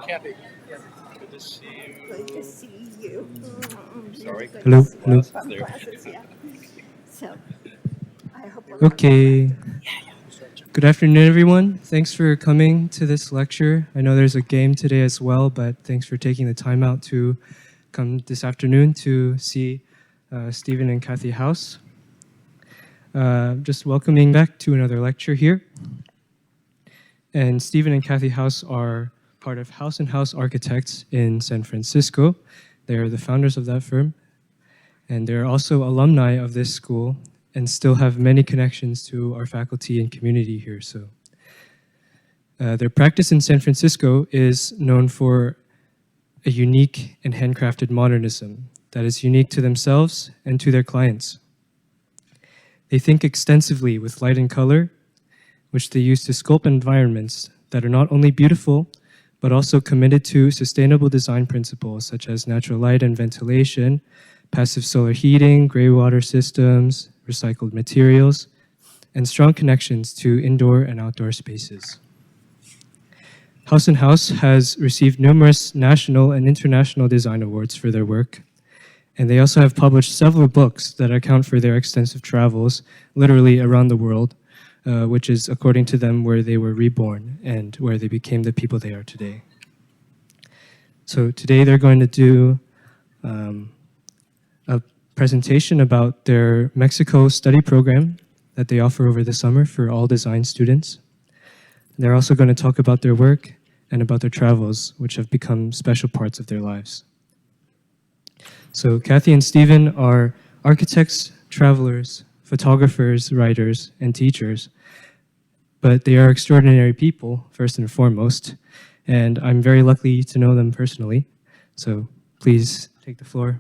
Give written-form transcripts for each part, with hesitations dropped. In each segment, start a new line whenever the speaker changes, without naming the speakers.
Kathy. Good to see you.
Good to see you.
Sorry.
Good
Hello,
to see
hello.
you. From
There.
classes, yeah. So I hope we're
Okay. Good afternoon, everyone. Thanks for coming to this lecture. I know there's a game today as well, but thanks for taking the time out to come this afternoon to see Steven and Cathi House. Just welcoming back to another lecture here. And Steven and Cathi House are part of House and House Architects in San Francisco. They are the founders of that firm. And they're also alumni of this school and still have many connections to our faculty and community here. So their practice in San Francisco is known for a unique and handcrafted modernism that is unique to themselves and to their clients. They think extensively with light and color, which they use to sculpt environments that are not only beautiful, but also committed to sustainable design principles such as natural light and ventilation, passive solar heating, gray water systems, recycled materials, and strong connections to indoor and outdoor spaces. House and House has received numerous national and international design awards for their work, and they also have published several books that account for their extensive travels, literally around the world, which is, according to them, where they were reborn and where they became the people they are today. So today they're going to do a presentation about their Mexico study program that they offer over the summer for all design students. They're also going to talk about their work and about their travels, which have become special parts of their lives. So Cathi and Steven are architects, travelers, photographers, writers, and teachers, but they are extraordinary people, first and foremost, and I'm very lucky to know them personally. So please take the floor,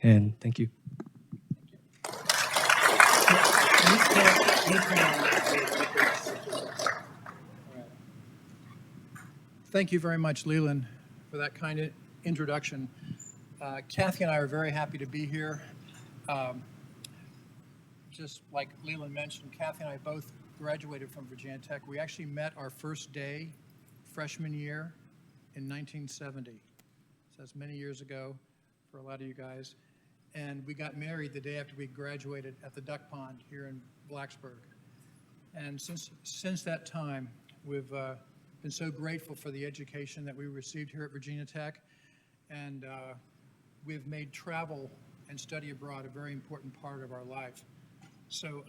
and thank you.
Thank you very much, Leland, for that kind of introduction. Kathy and I are very happy to be here. Just like Leland mentioned, Kathy and I both graduated from Virginia Tech. We actually met our first day, freshman year, in 1970. So that's many years ago for a lot of you guys. And we got married the day after we graduated at the Duck Pond here in Blacksburg. And since that time, we've been so grateful for the education that we received here at Virginia Tech, and we've made travel and study abroad a very important part of our life. So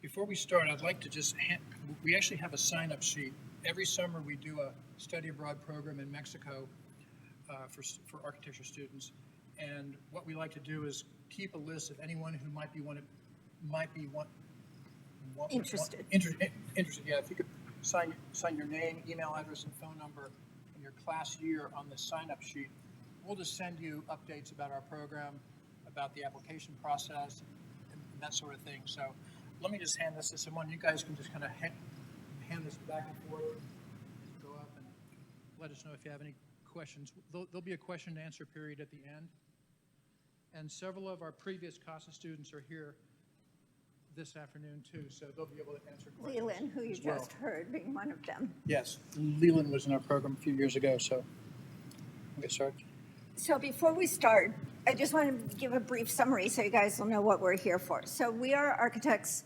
before we start, I'd like to just, we actually have a sign-up sheet. Every summer we do a study abroad program in Mexico for architecture students, and what we like to do is keep a list of anyone who might be interested. Yeah, if you could sign your name, email address, and phone number and your class year on the sign-up sheet. We'll just send you updates about our program, about the application process, and that sort of thing. So let me just hand this to someone. You guys can just kind of hand this back and forth. Go up and let us know if you have any questions. There'll be a question and answer period at the end. And several of our previous CASA students are here this afternoon too, so they'll be able to answer questions.
Leland, who you just heard, being one of them.
Yes, Leland was in our program a few years ago, so we'll get started.
So before we start, I just want to give a brief summary so you guys will know what we're here for. So we are architects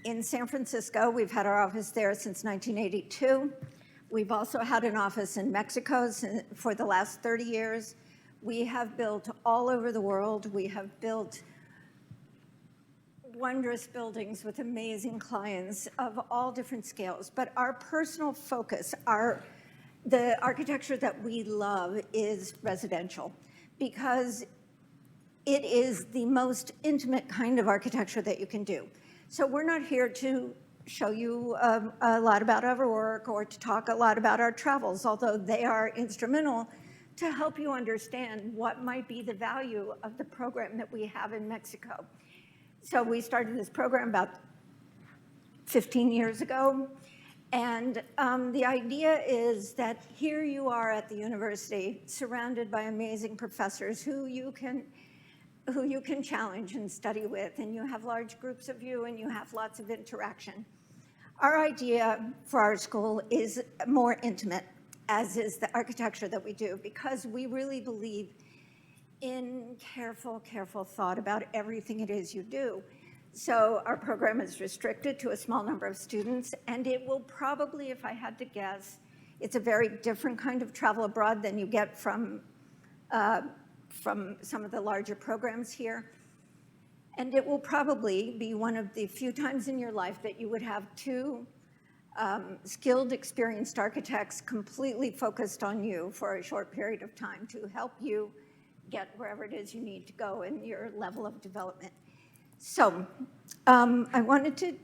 in San Francisco. We've had our office there since 1982. We've also had an office in Mexico for the last 30 years. We have built all over the world. We have built wondrous buildings with amazing clients of all different scales. But our personal focus, the architecture that we love is residential, because it is the most intimate kind of architecture that you can do. So we're not here to show you a lot about our work or to talk a lot about our travels, although they are instrumental to help you understand what might be the value of the program that we have in Mexico. So we started this program about 15 years ago. And the idea is that here you are at the university, surrounded by amazing professors who you can challenge and study with, and you have large groups of you, and you have lots of interaction. Our idea for our school is more intimate, as is the architecture that we do, because we really believe in careful thought about everything it is you do. So our program is restricted to a small number of students, and it will probably, if I had to guess, it's a very different kind of travel abroad than you get from some of the larger programs here. And it will probably be one of the few times in your life that you would have two skilled, experienced architects completely focused on you for a short period of time to help you get wherever it is you need to go in your level of development. So I wanted to,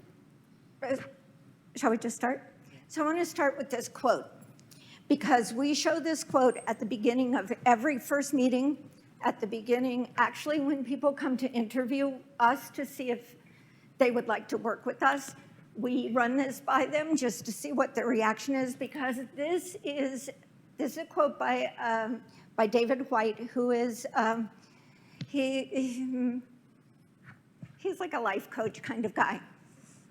shall we just start? So I want to start with this quote, because we show this quote at the beginning of every first meeting, at the beginning, actually when people come to interview us to see if they would like to work with us, we run this by them just to see what their reaction is, because this is a quote by David White, who is, he's like a life coach kind of guy.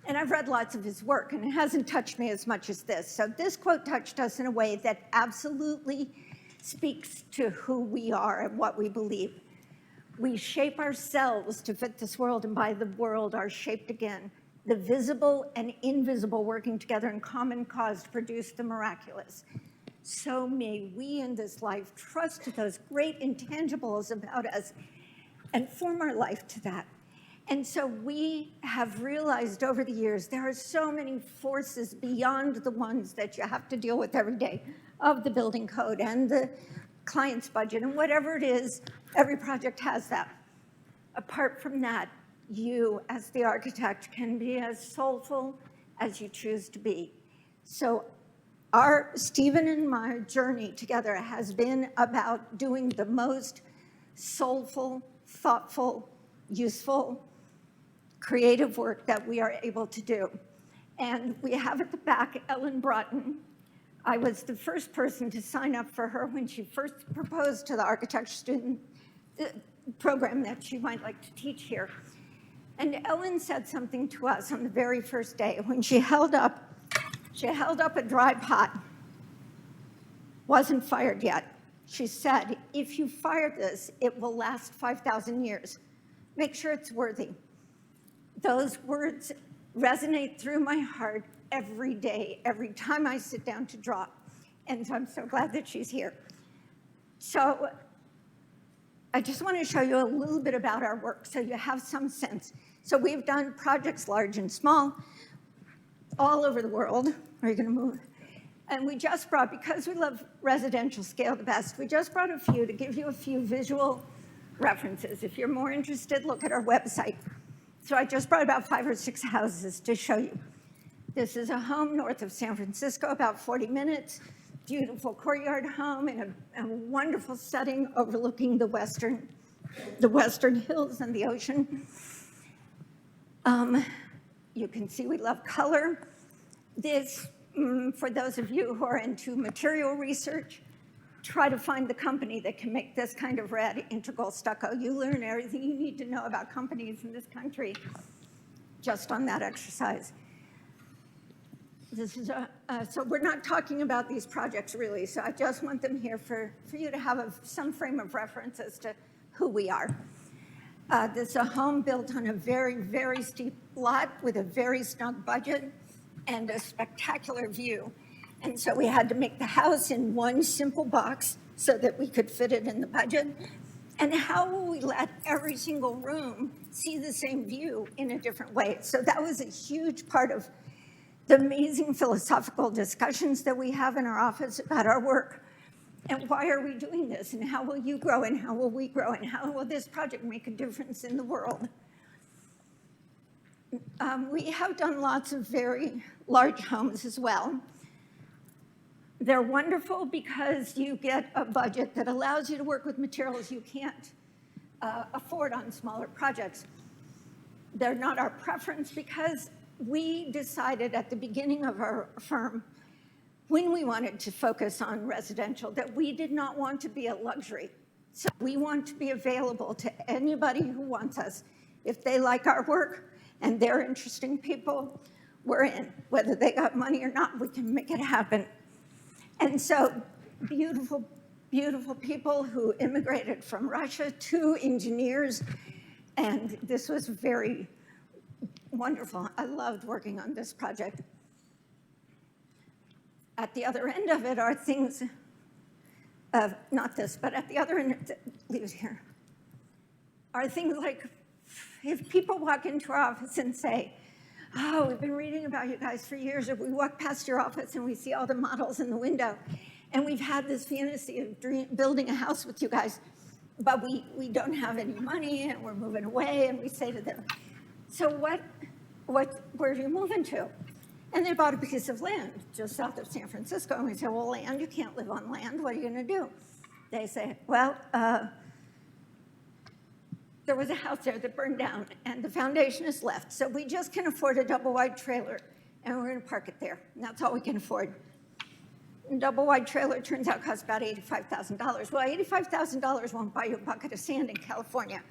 And I've read lots of his work, and it hasn't touched me as much as this. So this quote touched us in a way that absolutely speaks to who we are and what we believe. We shape ourselves to fit this world, and by the world are shaped again. The visible and invisible working together in common cause to produce the miraculous. So may we in this life trust those great intangibles about us and form our life to that. And so we have realized over the years there are so many forces beyond the ones that you have to deal with every day of the building code and the client's budget and whatever it is, every project has that. Apart from that, you as the architect can be as soulful as you choose to be. So Steven and my journey together has been about doing the most soulful, thoughtful, useful, creative work that we are able to do. And we have at the back Ellen Broughton. I was the first person to sign up for her when she first proposed to the architecture student program that she might like to teach here. And Ellen said something to us on the very first day when she held up a dry pot, wasn't fired yet. She said, if you fire this, it will last 5,000 years. Make sure it's worthy. Those words resonate through my heart every day, every time I sit down to draw. And so I'm so glad that she's here. So I just want to show you a little bit about our work so you have some sense. So we've done projects large and small all over the world. Are you going to move? And we just brought, because we love residential scale the best, we just brought a few to give you a few visual references. If you're more interested, look at our website. So I just brought about 5 or 6 houses to show you. This is a home north of San Francisco, about 40 minutes, beautiful courtyard home in a wonderful setting overlooking the western hills and the ocean. You can see we love color. This, for those of you who are into material research, try to find the company that can make this kind of red integral stucco. You learn everything you need to know about companies in this country just on that exercise. This is so we're not talking about these projects really, so I just want them here for you to have some frame of reference as to who we are. This is a home built on a very, very steep lot with a very snug budget and a spectacular view. And so we had to make the house in one simple box so that we could fit it in the budget. And how will we let every single room see the same view in a different way? So that was a huge part of the amazing philosophical discussions that we have in our office about our work. And why are we doing this? And how will you grow? And how will we grow? And how will this project make a difference in the world? We have done lots of very large homes as well. They're wonderful because you get a budget that allows you to work with materials you can't afford on smaller projects. They're not our preference because we decided at the beginning of our firm, when we wanted to focus on residential, that we did not want to be a luxury. So we want to be available to anybody who wants us. If they like our work and they're interesting people, we're in. Whether they got money or not, we can make it happen. And so beautiful, beautiful people who immigrated from Russia, 2 engineers, and this was very wonderful. I loved working on this project. At the other end of it are things of, not this, but at the other end, leave it here, are things like if people walk into our office and say, oh, we've been reading about you guys for years, or we walk past your office and we see all the models in the window, and we've had this fantasy of building a house with you guys, but we don't have any money and we're moving away, and we say to them, so where are you moving to? And they bought a piece of land just south of San Francisco, and we say, well, land, you can't live on land, what are you gonna do? They say, well, there was a house there that burned down and the foundation is left. So we just can afford a double wide trailer and we're gonna park it there. And that's all we can afford. And double wide trailer turns out costs about $85,000. Well, $85,000 won't buy you a bucket of sand in California.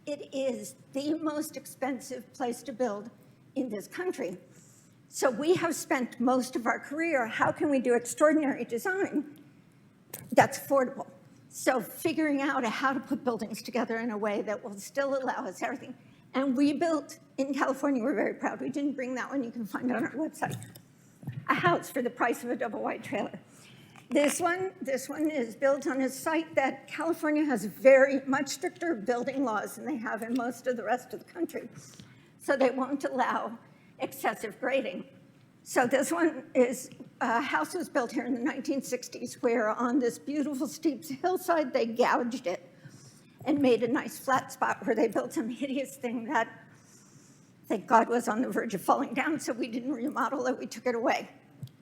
It is the most expensive place to build in this country. So we have spent most of our career, how can we do extraordinary design that's affordable? So figuring out how to put buildings together in a way that will still allow us everything. And we built, in California, we're very proud, we didn't bring that one, you can find it on our website, a house for the price of a double wide trailer. This one is built on a site that California has very much stricter building laws than they have in most of the rest of the country. So they won't allow excessive grading. So this one is, a house was built here in the 1960s where on this beautiful steep hillside, they gouged it and made a nice flat spot where they built some hideous thing that, thank God, was on the verge of falling down, so we didn't remodel it, we took it away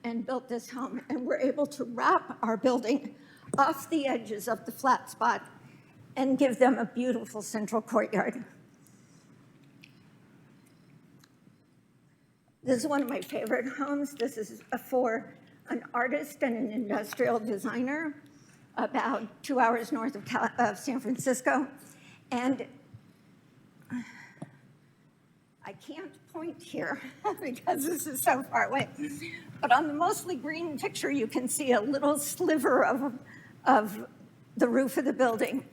and built this home. And we're able to wrap our building off the edges of the flat spot and give them a beautiful central courtyard. This is one of my favorite homes. This is for an artist and an industrial designer about 2 hours north of San Francisco. And I can't point here because this is so far away. But on the mostly green picture, you can see a little sliver of the roof of the building.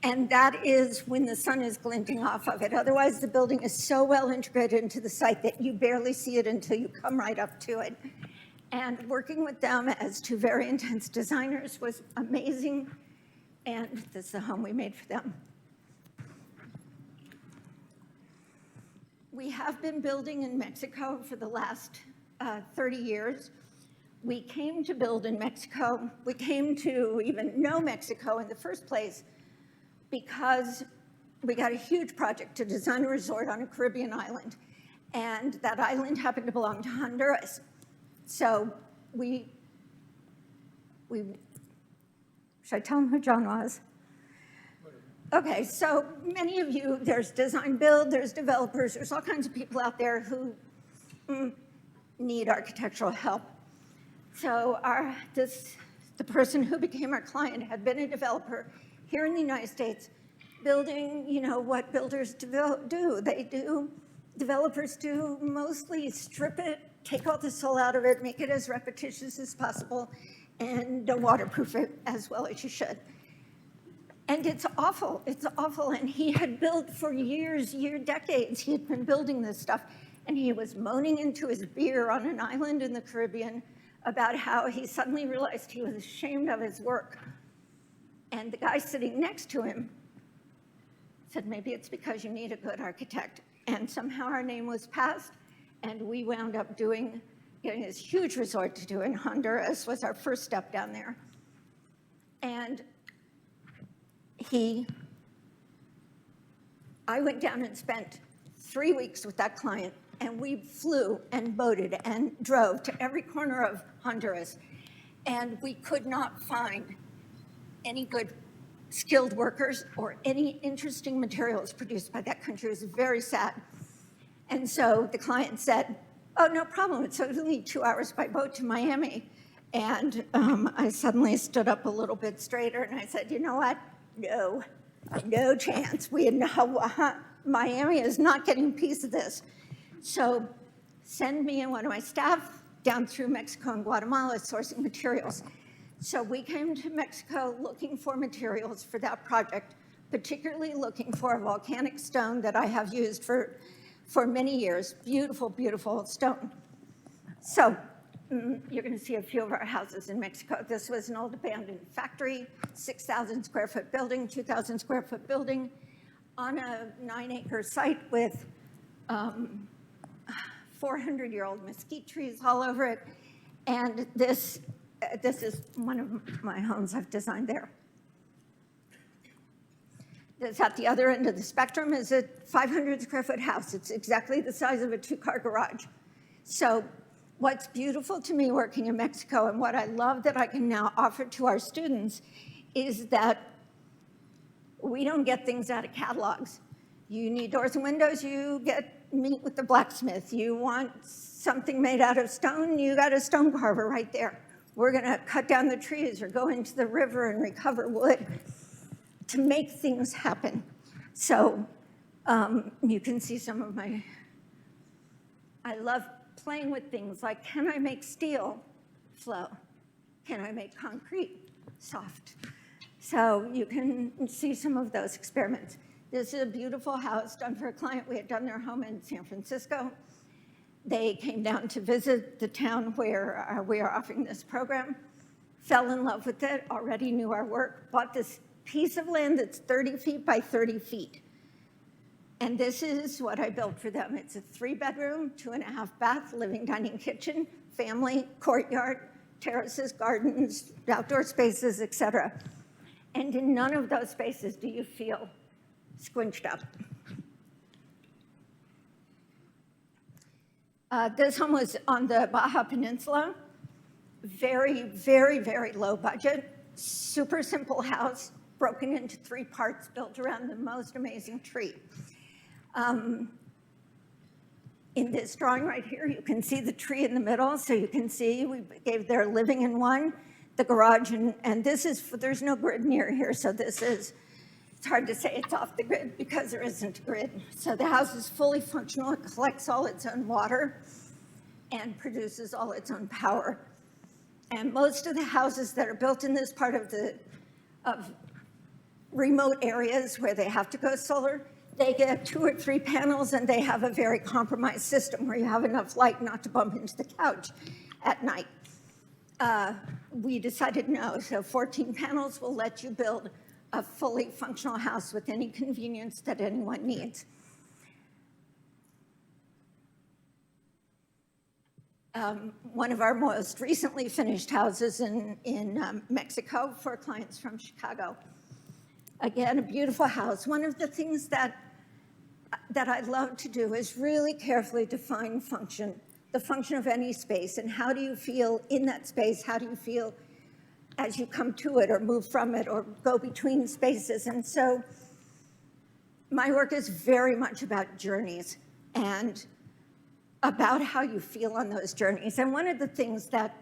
And that is when the sun is glinting off of it. Otherwise, the building is so well integrated into the site that you barely see it until you come right up to it. And working with them as 2 very intense designers was amazing. And this is the home we made for them. We have been building in Mexico for the last 30 years. We came to build in Mexico. We came to even know Mexico in the first place because we got a huge project to design a resort on a Caribbean island. And that island happened to belong to Honduras. So should I tell them who John was? Okay, so many of you, there's design build, there's developers, there's all kinds of people out there who need architectural help. So the person who became our client had been a developer here in the United States, building, what builders do. Developers do mostly strip it, take all the soul out of it, make it as repetitious as possible, and waterproof it as well as you should. And it's awful, and he had built for years, decades, he had been building this stuff, and he was moaning into his beer on an island in the Caribbean about how he suddenly realized he was ashamed of his work. And the guy sitting next to him said, maybe it's because you need a good architect. And somehow our name was passed, and we wound up getting this huge resort to do in Honduras, was our first step down there. And I went down and spent 3 weeks with that client, and we flew and boated and drove to every corner of Honduras, and we could not find any good skilled workers or any interesting materials produced by that country. It was very sad. And so the client said, oh, no problem, it's only 2 hours by boat to Miami. And I suddenly stood up a little bit straighter and I said, you know what? No chance. Miami is not getting a piece of this. So send me and one of my staff down through Mexico and Guatemala sourcing materials. So we came to Mexico looking for materials for that project, particularly looking for a volcanic stone that I have used for many years. Beautiful, beautiful stone. So you're going to see a few of our houses in Mexico. This was an old abandoned factory, 6,000 square foot building, 2,000 square foot building on a 9-acre site with 400-year-old mesquite trees all over it. And this is one of my homes I've designed there. This at the other end of the spectrum is a 500 square foot house. It's exactly the size of a 2-car garage. So what's beautiful to me working in Mexico and what I love that I can now offer to our students is that we don't get things out of catalogs. You need doors and windows, you meet with the blacksmith. You want something made out of stone, you got a stone carver right there. We're gonna cut down the trees or go into the river and recover wood to make things happen. So you can see some of I love playing with things like, can I make steel flow? Can I make concrete soft? So you can see some of those experiments. This is a beautiful house done for a client. We had done their home in San Francisco. They came down to visit the town where we are offering this program, fell in love with it, already knew our work, bought this piece of land that's 30 feet by 30 feet. And this is what I built for them. It's a 3-bedroom, 2.5 bath, living, dining, kitchen, family, courtyard, terraces, gardens, outdoor spaces, et cetera. And in none of those spaces do you feel squinched up. This home was on the Baja Peninsula. Very, very, very low budget, super simple house, broken into 3 parts, built around the most amazing tree. In this drawing right here, you can see the tree in the middle, so you can see we gave their living in one, the garage, and this is, there's no grid near here, so this is, it's hard to say it's off the grid because there isn't a grid. So the house is fully functional, it collects all its own water and produces all its own power. And most of the houses that are built in this part of remote areas where they have to go solar, they get 2 or 3 panels and they have a very compromised system where you have enough light not to bump into the couch at night. We decided no, so 14 panels will let you build a fully functional house with any convenience that anyone needs. One of our most recently finished houses in Mexico for clients from Chicago. Again, a beautiful house. One of the things that I love to do is really carefully define function, the function of any space, and how do you feel in that space? How do you feel as you come to it or move from it or go between spaces? And so my work is very much about journeys and about how you feel on those journeys. And one of the things that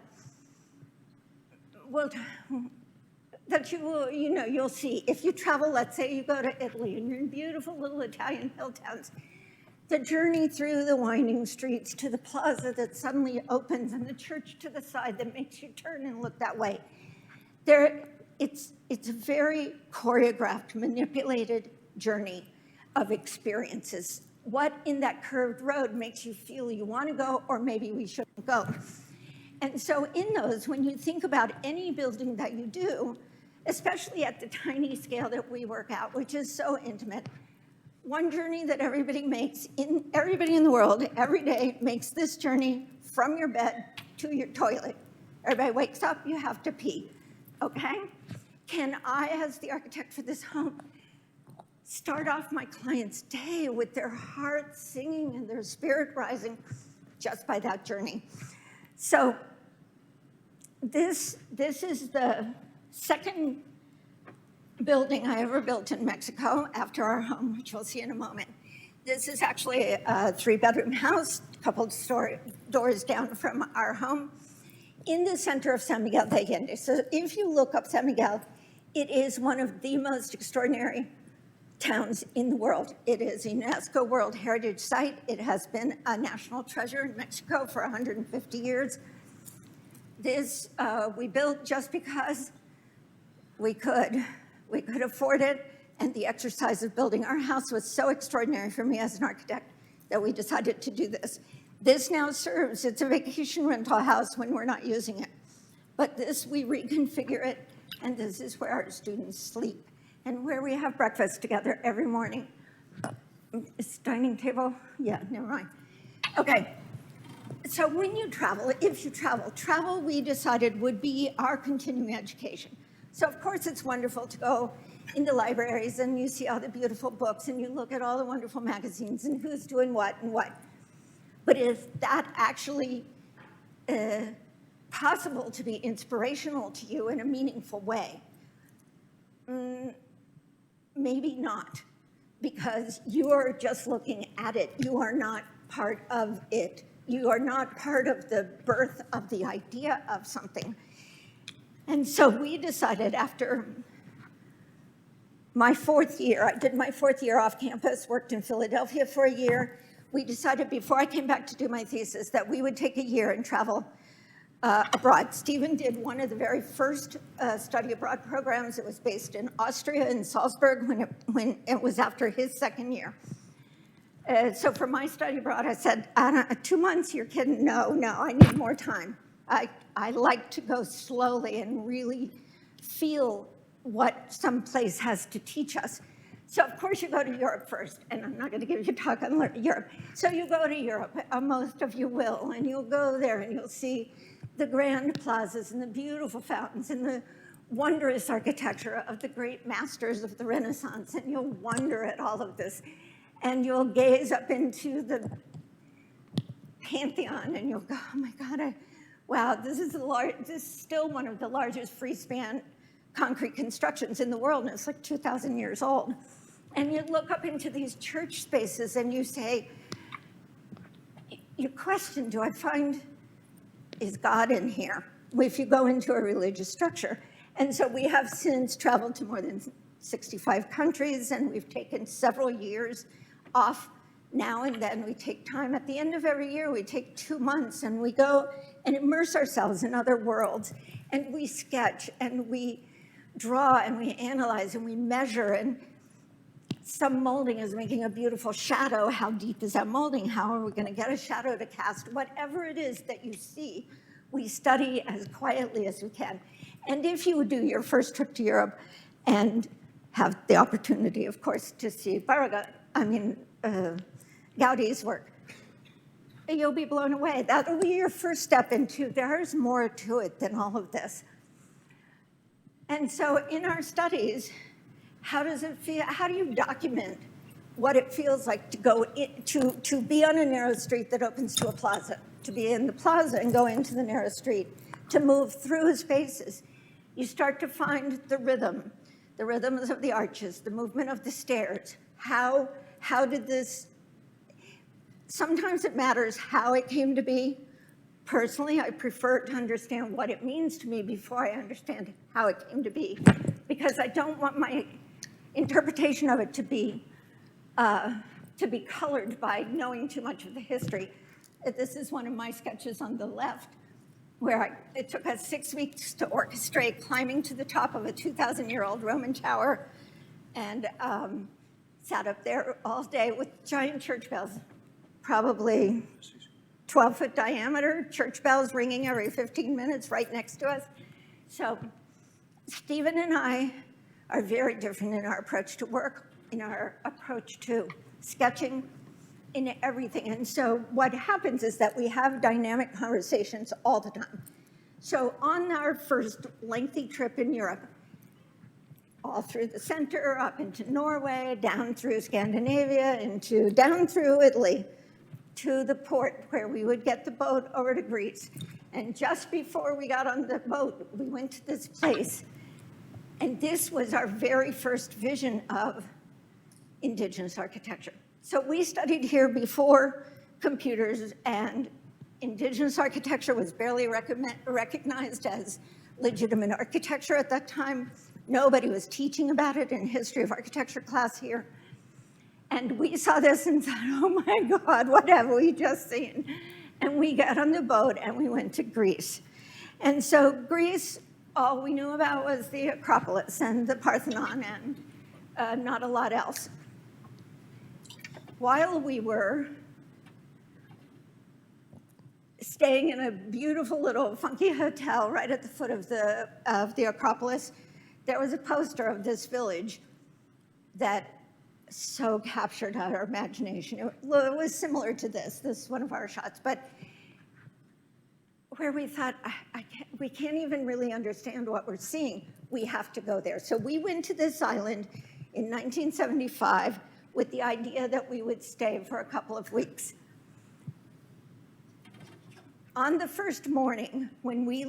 you'll see if you travel, let's say you go to Italy and you're in beautiful little Italian hill towns, the journey through the winding streets to the plaza that suddenly opens and the church to the side that makes you turn and look that way. It's a very choreographed, manipulated journey of experiences. What in that curved road makes you feel you want to go, or maybe we shouldn't go? And so in those, when you think about any building that you do, especially at the tiny scale that we work at, which is so intimate, one journey that everybody in the world every day makes this journey from your bed to your toilet. Everybody wakes up, you have to pee, okay? Can I, as the architect for this home, start off my client's day with their heart singing and their spirit rising just by that journey? So this is the second building I ever built in Mexico after our home, which we'll see in a moment. This is actually a 3-bedroom house, a couple doors down from our home, in the center of San Miguel de Allende. So if you look up San Miguel, it is one of the most extraordinary towns in the world. It is a UNESCO World Heritage Site. It has been a national treasure in Mexico for 150 years. This we built just because we could. We could afford it, and the exercise of building our house was so extraordinary for me as an architect that we decided to do this. This now serves, it's a vacation rental house when we're not using it. But this, we reconfigure it, and this is where our students sleep and where we have breakfast together every morning. Is dining table? Yeah, never mind. Okay. So when you travel, if you travel we decided would be our continuing education. So of course it's wonderful to go into libraries and you see all the beautiful books and you look at all the wonderful magazines and who's doing what and what. But is that actually possible to be inspirational to you in a meaningful way? Maybe not, because you are just looking at it. You are not part of it. You are not part of the birth of the idea of something. And so we decided after my 4th year, I did my 4th year off campus, worked in Philadelphia for a year. We decided before I came back to do my thesis that we would take a year and travel abroad. Steven did one of the very first study abroad programs. It was based in Austria, in Salzburg, when it was after his 2nd year. So for my study abroad, I said, 2 months, you're kidding? No, I need more time. I like to go slowly and really feel what some place has to teach us. So of course you go to Europe first, and I'm not going to give you a talk on Europe. So you go to Europe, most of you will, and you'll go there and you'll see the grand plazas and the beautiful fountains and the wondrous architecture of the great masters of the Renaissance, and you'll wonder at all of this. And you'll gaze up into the Pantheon and you'll go, oh my God, wow, this is still one of the largest free-span concrete constructions in the world, and it's like 2,000 years old. And you look up into these church spaces and you say, you question, is God in here? If you go into a religious structure. And so we have since traveled to more than 65 countries, and we've taken several years off now and then. We take time at the end of every year. We take 2 months and we go and immerse ourselves in other worlds, and we sketch and we draw and we analyze and we measure, and some molding is making a beautiful shadow. How deep is that molding? How are we going to get a shadow to cast? Whatever it is that you see, we study as quietly as we can. And if you would do your first trip to Europe and have the opportunity, of course, to see Gaudi's work, you'll be blown away. That will be your first step into, there's more to it than all of this. And so in our studies, how does it feel? How do you document what it feels like to go to be on a narrow street that opens to a plaza, to be in the plaza and go into the narrow street, to move through spaces? You start to find the rhythms of the arches, the movement of the stairs. How did this, sometimes it matters how it came to be. Personally, I prefer to understand what it means to me before I understand how it came to be, because I don't want my interpretation of it to be colored by knowing too much of the history. This is one of my sketches on the left, where it took us 6 weeks to orchestrate climbing to the top of a 2,000-year-old Roman tower, and sat up there all day with giant church bells, probably 12-foot diameter, church bells ringing every 15 minutes right next to us. So Steven and I are very different in our approach to work, in our approach to sketching, in everything. And so what happens is that we have dynamic conversations all the time. So on our first lengthy trip in Europe, all through the center, up into Norway, down through Scandinavia, down through Italy, to the port where we would get the boat over to Greece. And just before we got on the boat, we went to this place. And this was our very first vision of indigenous architecture. So we studied here before computers, and indigenous architecture was barely recognized as legitimate architecture at that time. Nobody was teaching about it in history of architecture class here. And we saw this and thought, oh my God, what have we just seen? And we got on the boat and we went to Greece. And so Greece, all we knew about was the Acropolis and the Parthenon and not a lot else. While we were staying in a beautiful little funky hotel right at the foot of the Acropolis, there was a poster of this village that so captured our imagination. It was similar to this is one of our shots, but where we thought, we can't even really understand what we're seeing. We have to go there. So we went to this island in 1975 with the idea that we would stay for a couple of weeks. On the first morning, when we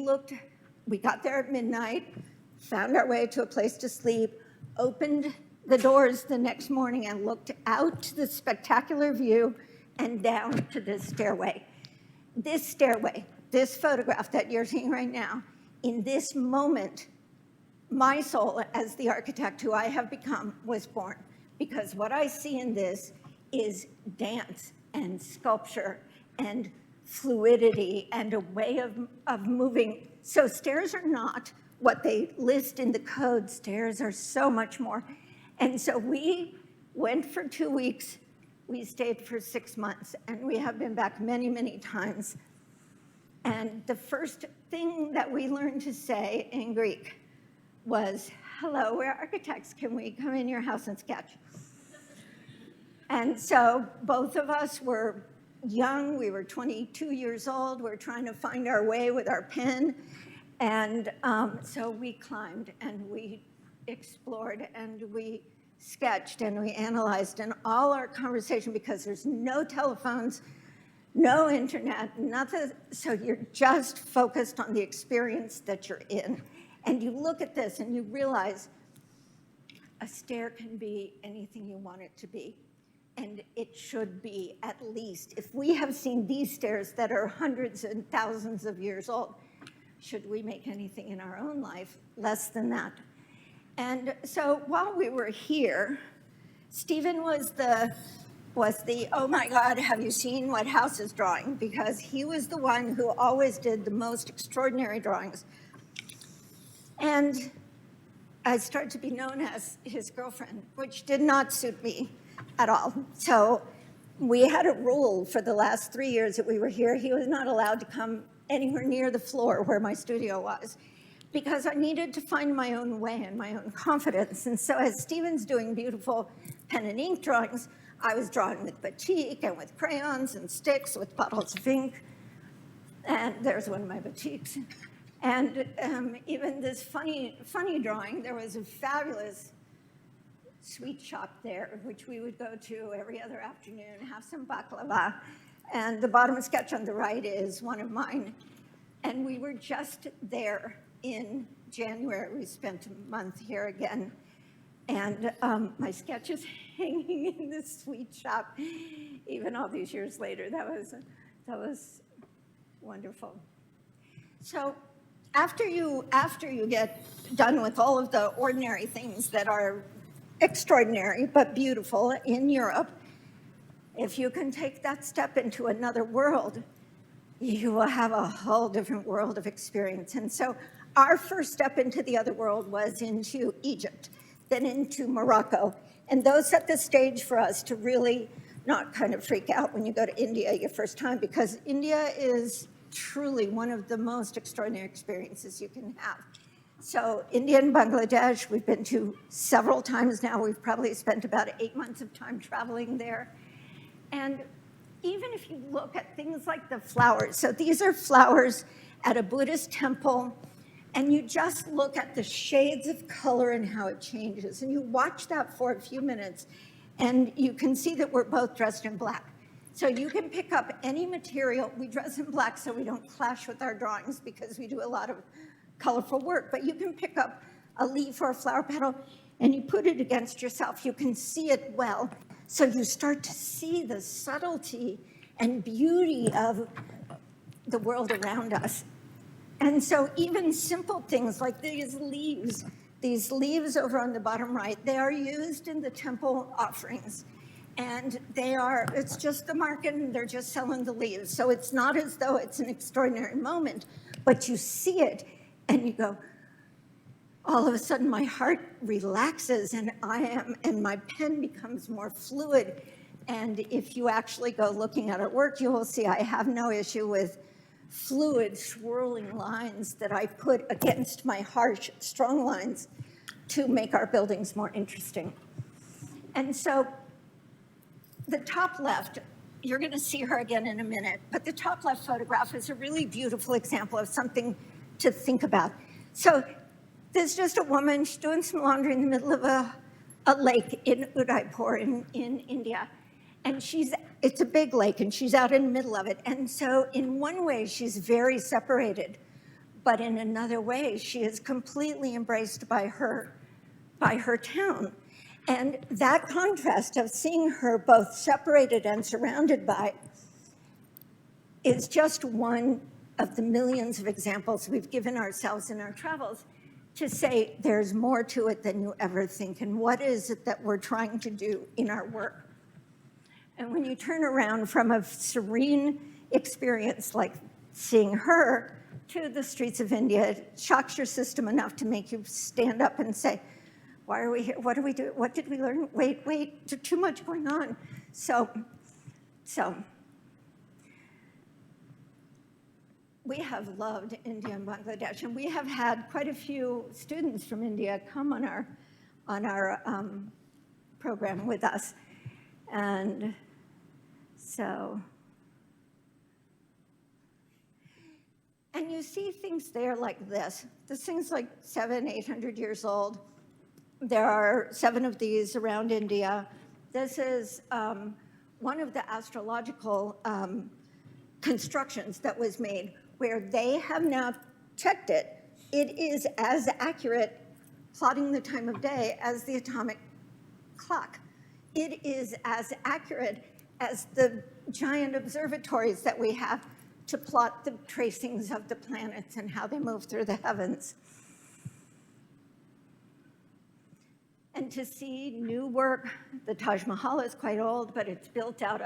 got there at midnight, found our way to a place to sleep, opened the doors the next morning and looked out to the spectacular view and down to this stairway. This stairway, this photograph that you're seeing right now, in this moment, my soul as the architect who I have become was born, because what I see in this is dance and sculpture and fluidity and a way of moving. So stairs are not what they list in the code. Stairs are so much more. And so we went for 2 weeks. We stayed for 6 months, and we have been back many, many times. And the first thing that we learned to say in Greek was, "Hello, we're architects. Can we come in your house and sketch?" And so both of us were young. We were 22 years old. We were trying to find our way with our pen. And so we climbed and we explored and we sketched and we analyzed, and all our conversation, because there's no telephones, no internet, nothing. So you're just focused on the experience that you're in. And you look at this and you realize a stair can be anything you want it to be. And it should be, at least, if we have seen these stairs that are hundreds and thousands of years old, should we make anything in our own life less than that? And so while we were here, Steven was the, oh my God, have you seen what House is drawing? Because he was the one who always did the most extraordinary drawings. And I started to be known as his girlfriend, which did not suit me at all. So we had a rule for the last 3 years that we were here. He was not allowed to come anywhere near the floor where my studio was, because I needed to find my own way and my own confidence. And so as Steven's doing beautiful pen and ink drawings, I was drawing with batik and with crayons and sticks with bottles of ink. And there's one of my batiks. And even this funny drawing, there was a fabulous sweet shop there, which we would go to every other afternoon, have some baklava. And the bottom sketch on the right is one of mine. And we were just there in January. We spent a month here again. And my sketch is hanging in this sweet shop, even all these years later. That was wonderful. So after you get done with all of the ordinary things that are extraordinary but beautiful in Europe, if you can take that step into another world, you will have a whole different world of experience. And so our first step into the other world was into Egypt, then into Morocco. And those set the stage for us to really not kind of freak out when you go to India your first time, because India is truly one of the most extraordinary experiences you can have. So India and Bangladesh, we've been to several times now. We've probably spent about 8 months of time traveling there. And even if you look at things like the flowers, so these are flowers at a Buddhist temple, and you just look at the shades of color and how it changes. And you watch that for a few minutes, and you can see that we're both dressed in black. So you can pick up any material. We dress in black so we don't clash with our drawings, because we do a lot of colorful work. But you can pick up a leaf or a flower petal, and you put it against yourself. You can see it well. So you start to see the subtlety and beauty of the world around us. And so even simple things like these leaves over on the bottom right, they are used in the temple offerings. And it's just the market, and they're just selling the leaves. So it's not as though it's an extraordinary moment, but but you see it and you go, all of a sudden my heart relaxes and my pen becomes more fluid. And if you actually go looking at our work, you will see I have no issue with fluid swirling lines that I put against my harsh, strong lines to make our buildings more interesting. And so the top left, you're going to see her again in a minute, but the top left photograph is a really beautiful example of something to think about. So there's just a woman, she's doing some laundry in the middle of a lake in Udaipur in India. And it's a big lake and she's out in the middle of it. And so in one way, she's very separated, but in another way, she is completely embraced by her town. And that contrast of seeing her both separated and surrounded by is just one of the millions of examples we've given ourselves in our travels to say there's more to it than you ever think. And what is it that we're trying to do in our work? And when you turn around from a serene experience like seeing her to the streets of India, it shocks your system enough to make you stand up and say, why are we here? What do we do? What did we learn? Wait, there's too much going on. So we have loved India and Bangladesh, and we have had quite a few students from India come on our program with us. And so, and you see things there like this. This thing's like 700-800 years old. There are 7 of these around India. This is one of the astrological constructions that was made where they have now checked it. It is as accurate, plotting the time of day, as the atomic clock. It is as accurate as the giant observatories that we have to plot the tracings of the planets and how they move through the heavens. And to see new work, the Taj Mahal is quite old, but it's built out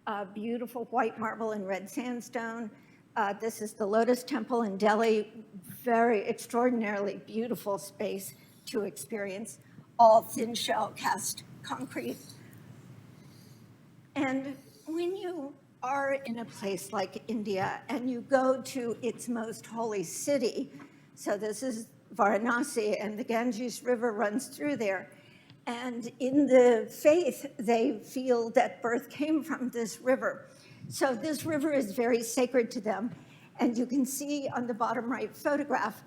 of beautiful white marble and red sandstone. This is the Lotus Temple in Delhi, very extraordinarily beautiful space to experience, all thin shell cast concrete. And when you are in a place like India and you go to its most holy city, so this is Varanasi and the Ganges River runs through there, and in the faith, they feel that birth came from this river. So this river is very sacred to them. And you can see on the bottom right photograph,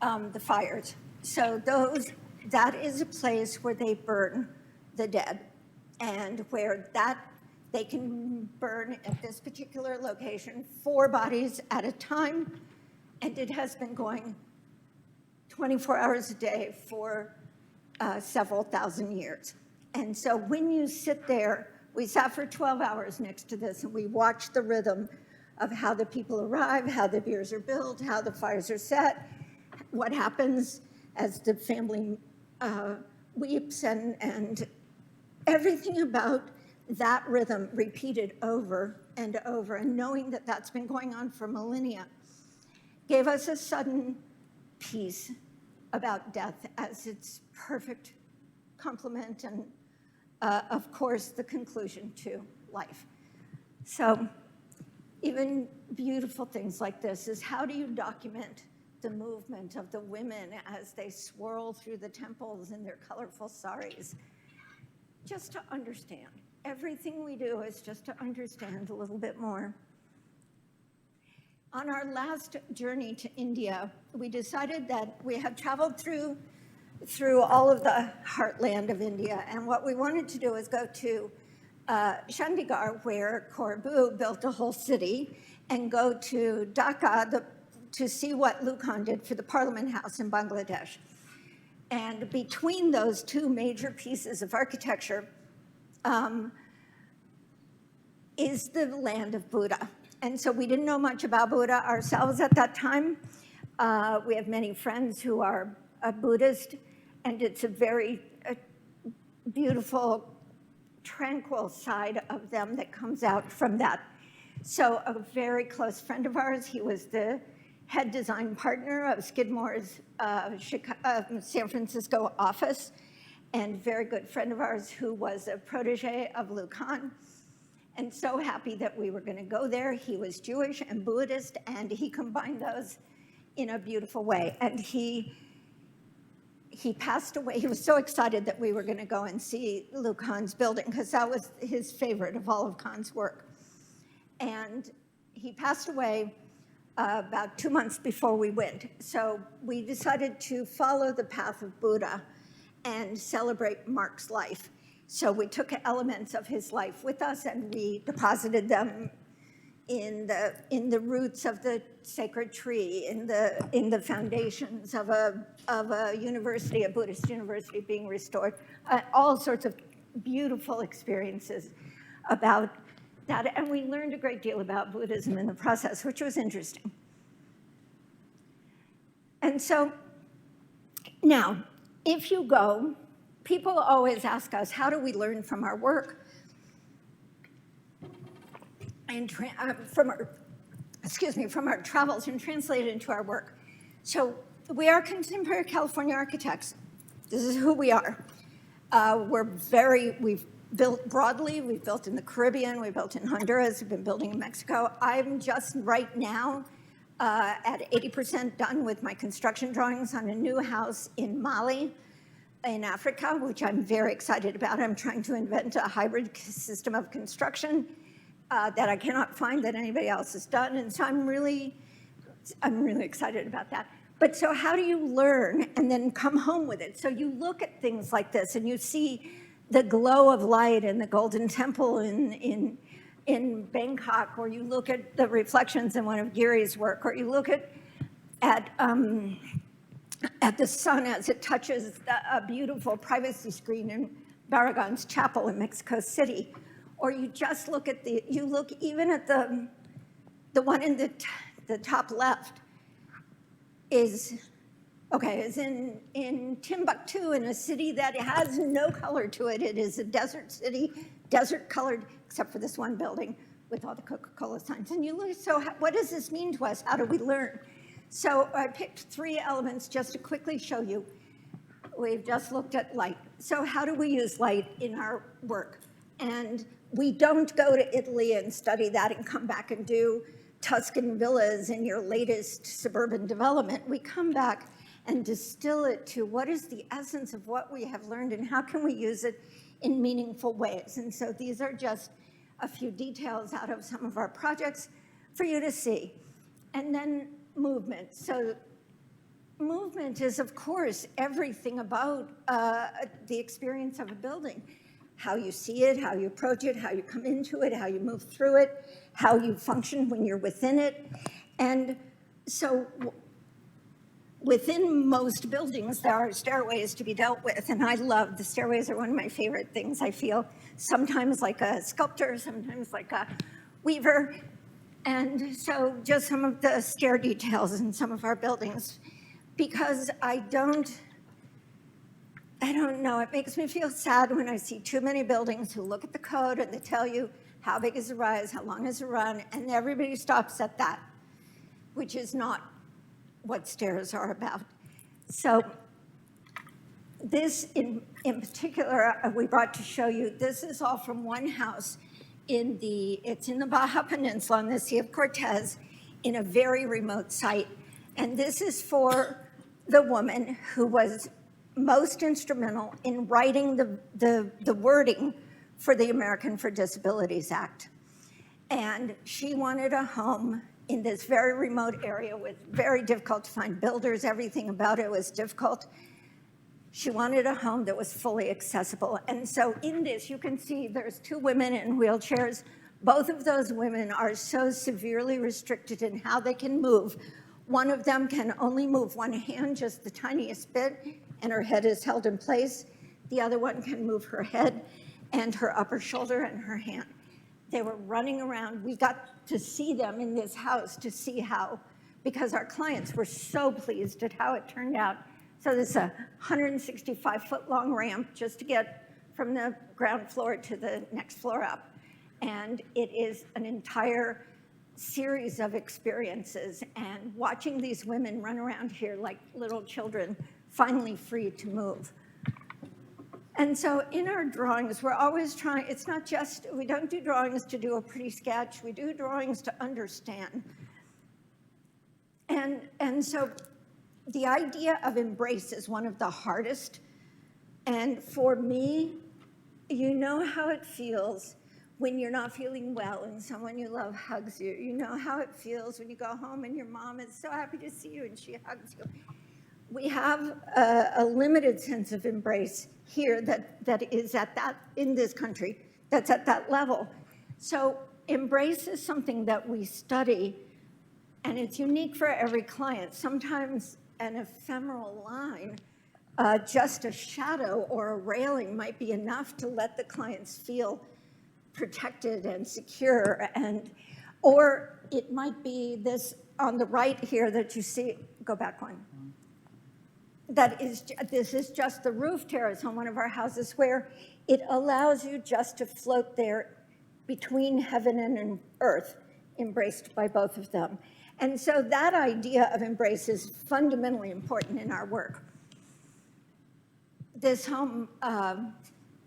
the fires. So that is a place where they burn the dead, and where they can burn at this particular location 4 bodies at a time, and it has been going 24 hours a day for several thousand years. And so when you sit there, we sat for 12 hours next to this, and we watched the rhythm of how the people arrive, how the beers are built, how the fires are set, what happens as the family weeps, and everything about that rhythm repeated over and over, and knowing that that's been going on for millennia gave us a sudden peace about death as its perfect complement and, of course, the conclusion to life. So even beautiful things like this is, how do you document the movement of the women as they swirl through the temples in their colorful saris? Just to understand. Everything we do is just to understand a little bit more. On our last journey to India, we decided that we had traveled through all of the heartland of India, and what we wanted to do is go to Chandigarh, where Corbu built a whole city, and go to Dhaka to see what Lucan did for the Parliament House in Bangladesh. And between those 2 major pieces of architecture is the land of Buddha. And so we didn't know much about Buddha ourselves at that time. We have many friends who are Buddhist, and it's a very beautiful, tranquil side of them that comes out from that. So a very close friend of ours, he was the head design partner of Skidmore's San Francisco office, and very good friend of ours who was a protege of Lou Kahn. And so happy that we were going to go there. He was Jewish and Buddhist, and he combined those in a beautiful way. And he passed away. He was so excited that we were going to go and see Lou Kahn's building, because that was his favorite of all of Kahn's work. And he passed away about 2 months before we went. So we decided to follow the path of Buddha and celebrate Mark's life. So we took elements of his life with us, and we deposited them in the roots of the sacred tree, in the foundations of a university, a Buddhist university being restored. All sorts of beautiful experiences about that, and we learned a great deal about Buddhism in the process, which was interesting. And so now, if you go, people always ask us, how do we learn from our work? And from our travels and translate it into our work. So we are contemporary California architects. This is who we are. We've built broadly. We've built in the Caribbean. We've built in Honduras. We've been building in Mexico. I'm just right now at 80% done with my construction drawings on a new house in Mali, in Africa, which I'm very excited about. I'm trying to invent a hybrid system of construction that I cannot find that anybody else has done. And so I'm really excited about that. But so how do you learn and then come home with it? So you look at things like this and you see the glow of light in the Golden Temple in Bangkok, or you look at the reflections in one of Giri's work, or you look at the sun as it touches a beautiful privacy screen in Barragan's chapel in Mexico City. Or you just look at you look even at the one in the top left is in Timbuktu, in a city that has no color to it. It is a desert city, desert colored, except for this one building with all the Coca-Cola signs. And you look, so what does this mean to us? How do we learn? So I picked 3 elements just to quickly show you. We've just looked at light. So how do we use light in our work? And we don't go to Italy and study that and come back and do Tuscan villas in your latest suburban development. We come back and distill it to what is the essence of what we have learned and how can we use it in meaningful ways. And so these are just a few details out of some of our projects for you to see. And then movement. So movement is, of course, everything about the experience of a building. How you see it, how you approach it, how you come into it, how you move through it, how you function when you're within it. And so within most buildings, there are stairways to be dealt with, and I love the stairways. Are one of my favorite things. I feel sometimes like a sculptor, sometimes like a weaver. And so just some of the stair details in some of our buildings, because I don't know, it makes me feel sad when I see too many buildings who look at the code and they tell you how big is the rise, how long is the run, and everybody stops at that, which is not what stairs are about. So this in particular, we brought to show you, this is all from one house it's in the Baja Peninsula on the Sea of Cortez in a very remote site. And this is for the woman who was most instrumental in writing the wording for the American for Disabilities Act. And she wanted a home in this very remote area with very difficult to find builders. Everything about it was difficult. She wanted a home that was fully accessible. And so in this, you can see there's 2 women in wheelchairs. Both of those women are so severely restricted in how they can move. One of them can only move one hand, just the tiniest bit, and her head is held in place. The other one can move her head and her upper shoulder and her hand. They were running around. We got to see them in this house to see how, because our clients were so pleased at how it turned out. So there's a 165-foot long ramp just to get from the ground floor to the next floor up. And it is an entire series of experiences, and watching these women run around here like little children, finally free to move. And so in our drawings, we're always trying, it's not just, we don't do drawings to do a pretty sketch, we do drawings to understand. And so the idea of embrace is one of the hardest. And for me, you know how it feels when you're not feeling well and someone you love hugs you. You know how it feels when you go home and your mom is so happy to see you and she hugs you. We have a limited sense of embrace here that is at that, in this country, that's at that level. So embrace is something that we study, and it's unique for every client. Sometimes an ephemeral line, just a shadow or a railing might be enough to let the clients feel protected and secure, or it might be this on the right here that you see, go back one. This is just the roof terrace on one of our houses where it allows you just to float there between heaven and earth, embraced by both of them. And so that idea of embrace is fundamentally important in our work. This home,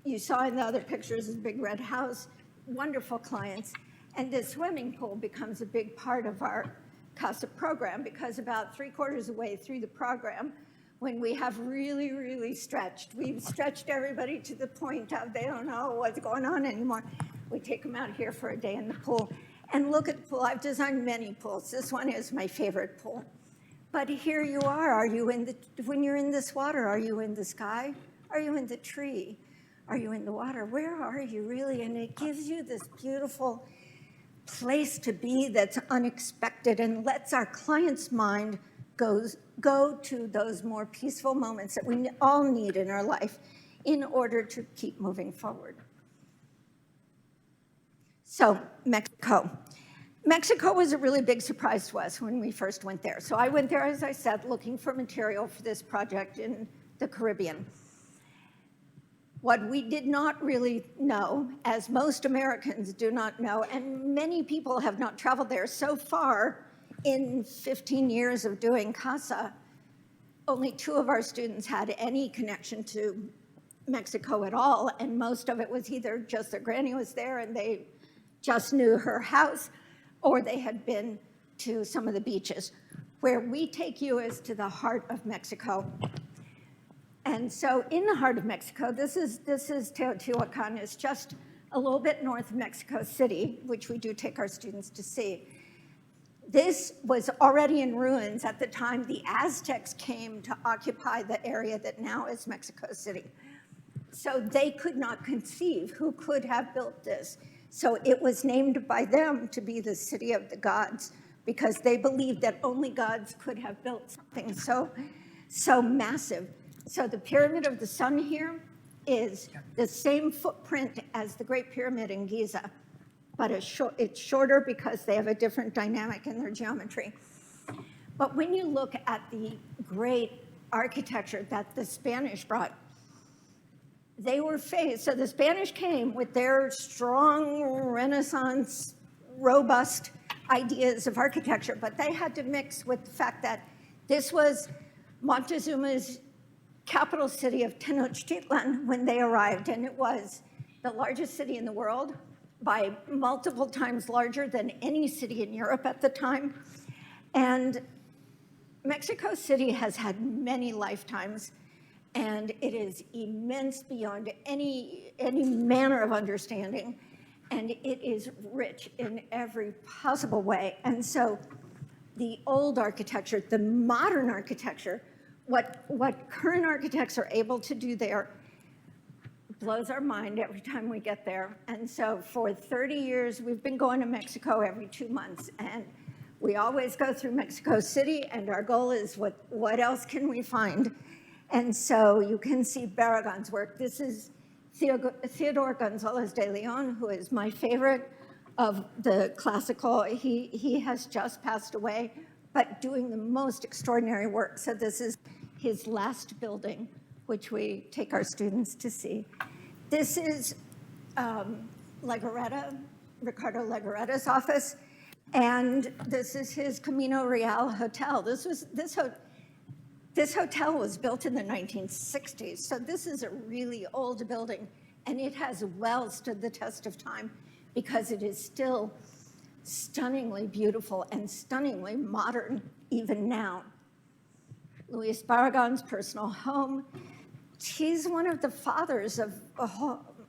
you saw in the other pictures, is a big red house, wonderful clients. And this swimming pool becomes a big part of our CASA program, because about 3/4 of the way through the program, when we have really, really stretched, we've stretched everybody to the point of they don't know what's going on anymore, we take them out here for a day in the pool. And look at the pool. I've designed many pools. This one is my favorite pool. But here you are. Are you in the, when you're in this water, are you in the sky? Are you in the tree? Are you in the water? Where are you really? And it gives you this beautiful place to be that's unexpected and lets our client's mind go to those more peaceful moments that we all need in our life in order to keep moving forward. So Mexico. Mexico was a really big surprise to us when we first went there. So I went there, as I said, looking for material for this project in the Caribbean. What we did not really know, as most Americans do not know, and many people have not traveled there so far in 15 years of doing CASA, only 2 of our students had any connection to Mexico at all, and most of it was either just their granny was there and they just knew her house, or they had been to some of the beaches. Where we take you is to the heart of Mexico. And so in the heart of Mexico, this is Teotihuacan. It's just a little bit north of Mexico City, which we do take our students to see. This was already in ruins at the time the Aztecs came to occupy the area that now is Mexico City. So they could not conceive who could have built this. So it was named by them to be the city of the gods, because they believed that only gods could have built something so massive. So the Pyramid of the Sun here is the same footprint as the Great Pyramid in Giza, but it's shorter because they have a different dynamic in their geometry. But when you look at the great architecture that the Spanish brought, they were faced, so the Spanish came with their strong Renaissance, robust ideas of architecture, but they had to mix with the fact that this was Montezuma's capital city of Tenochtitlan when they arrived, and it was the largest city in the world, by multiple times larger than any city in Europe at the time. And Mexico City has had many lifetimes, and it is immense beyond any manner of understanding, and it is rich in every possible way. And so the old architecture, the modern architecture, what current architects are able to do there blows our mind every time we get there. And so for 30 years, we've been going to Mexico every 2 months, and we always go through Mexico City, and our goal is what else can we find? And so you can see Barragan's work. This is Theodore Gonzalez de Leon, who is my favorite of the classical. He has just passed away, but doing the most extraordinary work. So this is his last building, which we take our students to see. This is Ricardo Legaretta's office. And this is his Camino Real Hotel. This hotel was built in the 1960s, so this is a really old building, and it has well stood the test of time because it is still stunningly beautiful and stunningly modern even now. Luis Barragan's personal home. He's one of the fathers of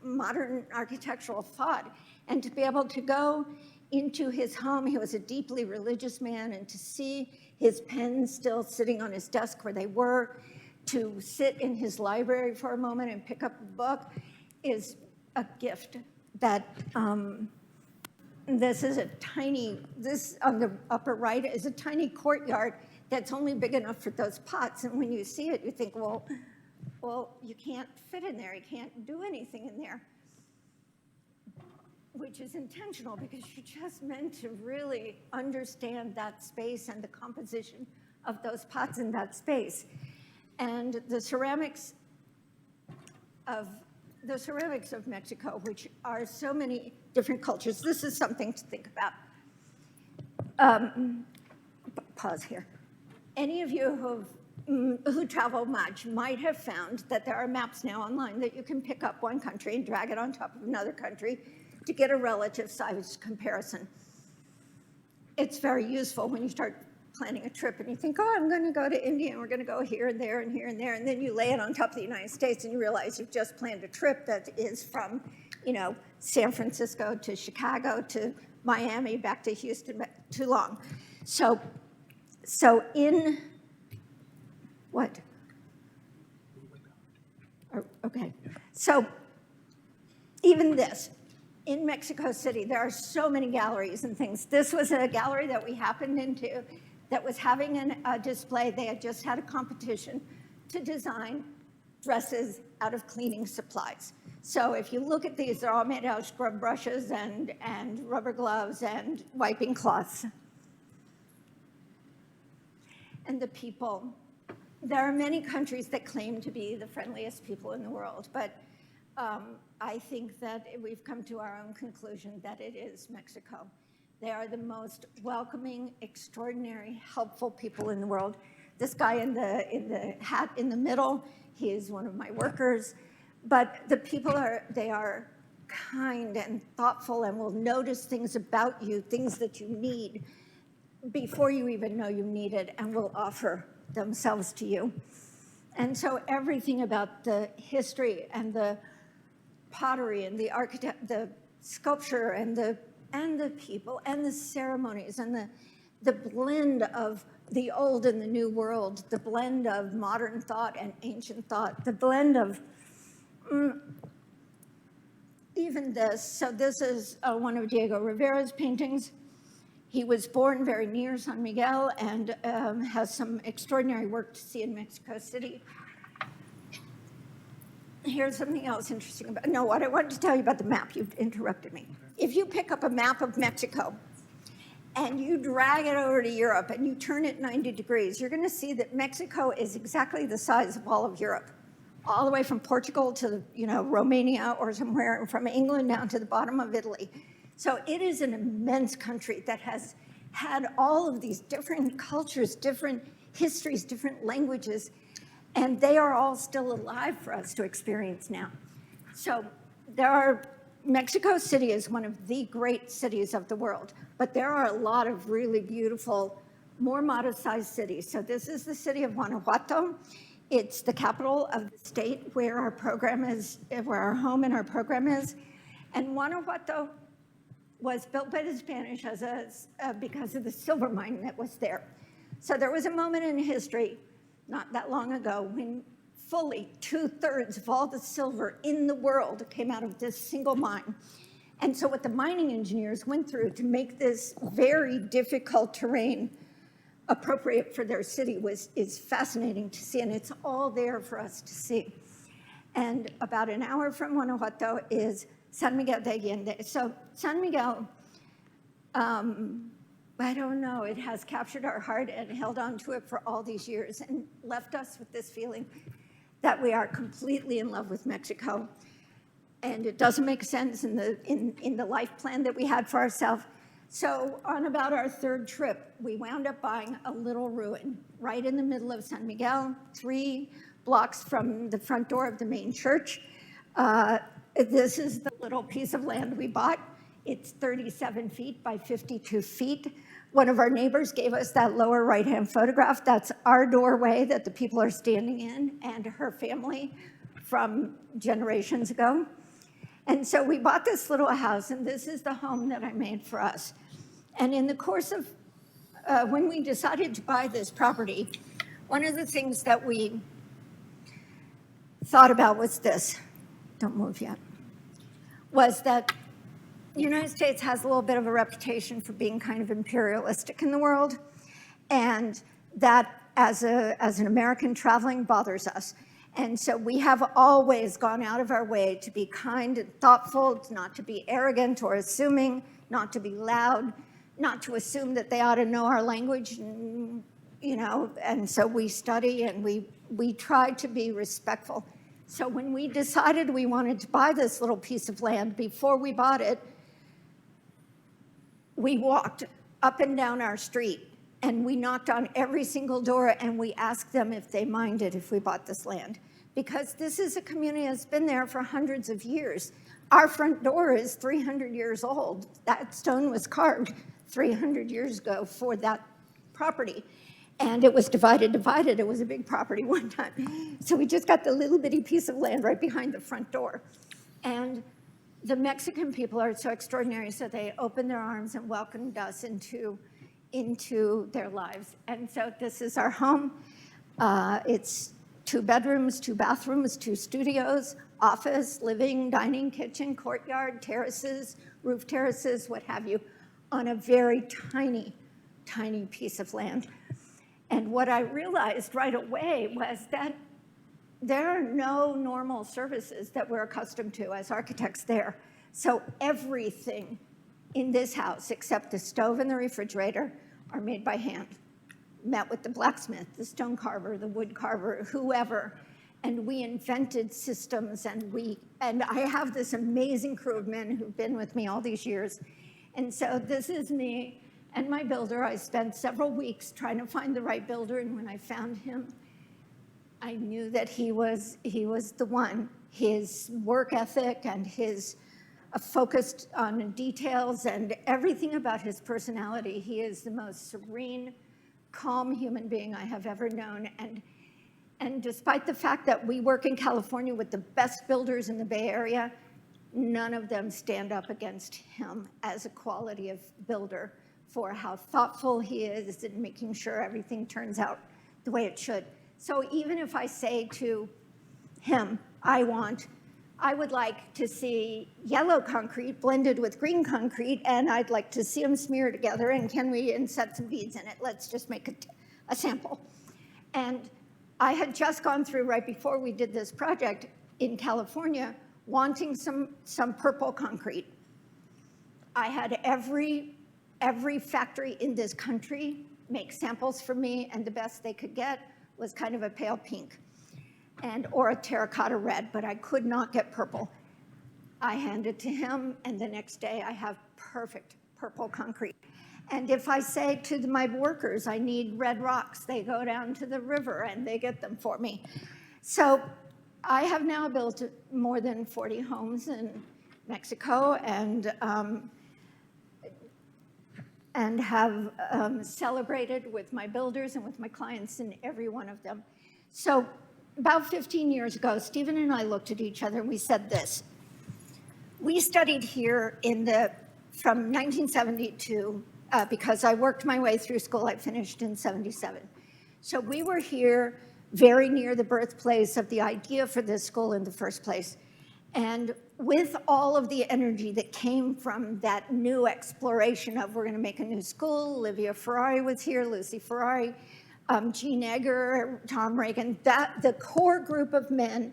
modern architectural thought, and to be able to go into his home, he was a deeply religious man, and to see his pens still sitting on his desk where they were, to sit in his library for a moment and pick up a book is a gift. That this on the upper right is a tiny courtyard that's only big enough for those pots, and when you see it, you think, well, you can't fit in there, you can't do anything in there, which is intentional because you're just meant to really understand that space and the composition of those pots in that space. And the ceramics of Mexico, which are so many different cultures, this is something to think about. Pause here. Any of you who travel much might have found that there are maps now online that you can pick up one country and drag it on top of another country to get a relative size comparison. It's very useful when you start planning a trip and you think, oh, I'm going to go to India and we're going to go here and there and here and there, and then you lay it on top of the United States and you realize you've just planned a trip that is from, San Francisco to Chicago to Miami back to Houston, too long. So in what? Okay. So even this, in Mexico City, there are so many galleries and things. This was a gallery that we happened into that was having a display. They had just had a competition to design dresses out of cleaning supplies. So if you look at these, they're all made out of scrub brushes and rubber gloves and wiping cloths. And the people, there are many countries that claim to be the friendliest people in the world, but I think that we've come to our own conclusion that it is Mexico. They are the most welcoming, extraordinary, helpful people in the world. This guy in the hat in the middle, he is one of my workers. But the people they are kind and thoughtful and will notice things about you, things that you need before you even know you need it, and will offer themselves to you. And so everything about the history and the pottery and the sculpture and the people and the ceremonies and the blend of the old and the new world, the blend of modern thought and ancient thought, the blend of even this. So this is one of Diego Rivera's paintings. He was born very near San Miguel and has some extraordinary work to see in Mexico City. Here's something else interesting what I wanted to tell you about the map. You've interrupted me. If you pick up a map of Mexico and you drag it over to Europe and you turn it 90 degrees, you're going to see that Mexico is exactly the size of all of Europe, all the way from Portugal to Romania or somewhere, from England down to the bottom of Italy. So it is an immense country that has had all of these different cultures, different histories, different languages, and they are all still alive for us to experience now. So Mexico City is one of the great cities of the world, but there are a lot of really beautiful, more modest-sized cities. So this is the city of Guanajuato. It's the capital of the state where our program is, where our home and our program is. And Guanajuato was built by the Spanish because of the silver mine that was there. So there was a moment in history, not that long ago, when fully 2/3 of all the silver in the world came out of this single mine. And so what the mining engineers went through to make this very difficult terrain appropriate for their city is fascinating to see, and it's all there for us to see. And about an hour from Guanajuato is San Miguel de Allende. So San Miguel, I don't know, it has captured our heart and held on to it for all these years and left us with this feeling that we are completely in love with Mexico. And it doesn't make sense in the life plan that we had for ourselves So on about our third trip, we wound up buying a little ruin right in the middle of San Miguel, 3 blocks from the front door of the main church. This is the little piece of land we bought. It's 37 feet by 52 feet. One of our neighbors gave us that lower right-hand photograph. That's our doorway that the people are standing in, and her family from generations ago. And so we bought this little house, and this is the home that I made for us. And in the course of when we decided to buy this property, one of the things that we thought about was this, don't move yet, was that the United States has a little bit of a reputation for being kind of imperialistic in the world, and that as an American traveling bothers us. And so we have always gone out of our way to be kind and thoughtful, not to be arrogant or assuming, not to be loud, not to assume that they ought to know our language, and, you know, and so we study and we try to be respectful. So when we decided we wanted to buy this little piece of land, before we bought it, we walked up and down our street and we knocked on every single door and we asked them if they minded if we bought this land. Because this is a community that's been there for hundreds of years. Our front door is 300 years old. That stone was carved 300 years ago for that property. And it was divided. It was a big property one time. So we just got the little bitty piece of land right behind the front door. And the Mexican people are so extraordinary, so they opened their arms and welcomed us into their lives. And so this is our home. It's 2 bedrooms, 2 bathrooms, 2 studios, office, living, dining, kitchen, courtyard, terraces, roof terraces, what have you, on a very tiny, tiny piece of land. And what I realized right away was that there are no normal services that we're accustomed to as architects there. So everything in this house, except the stove and the refrigerator, are made by hand. Met with the blacksmith, the stone carver, the wood carver, whoever, and we invented systems, and I have this amazing crew of men who've been with me all these years. And so this is me and my builder. I spent several weeks trying to find the right builder, and when I found him, I knew that he was the one. His work ethic and his focused on details and everything about his personality. He is the most serene, calm human being I have ever known. And despite the fact that we work in California with the best builders in the Bay Area, none of them stand up against him as a quality of builder for how thoughtful he is in making sure everything turns out the way it should. So even if I say to him, I would like to see yellow concrete blended with green concrete, and I'd like to see them smear together, and can we inset some beads in it? Let's just make a sample. And I had just gone through, right before we did this project in California, wanting some purple concrete. I had every factory in this country make samples for me, and the best they could get was kind of a pale pink or a terracotta red, but I could not get purple. I hand it to him, and the next day I have perfect purple concrete. And if I say to my workers, I need red rocks, they go down to the river and they get them for me. So I have now built more than 40 homes in Mexico and have celebrated with my builders and with my clients in every one of them. So about 15 years ago, Steven and I looked at each other and we said this. We studied here from 1972, because I worked my way through school. I finished in 77. So we were here very near the birthplace of the idea for this school in the first place. And with all of the energy that came from that new exploration of we're going to make a new school, Olivia Ferrari was here, Lucy Ferrari, Gene Egger, Tom Reagan, the core group of men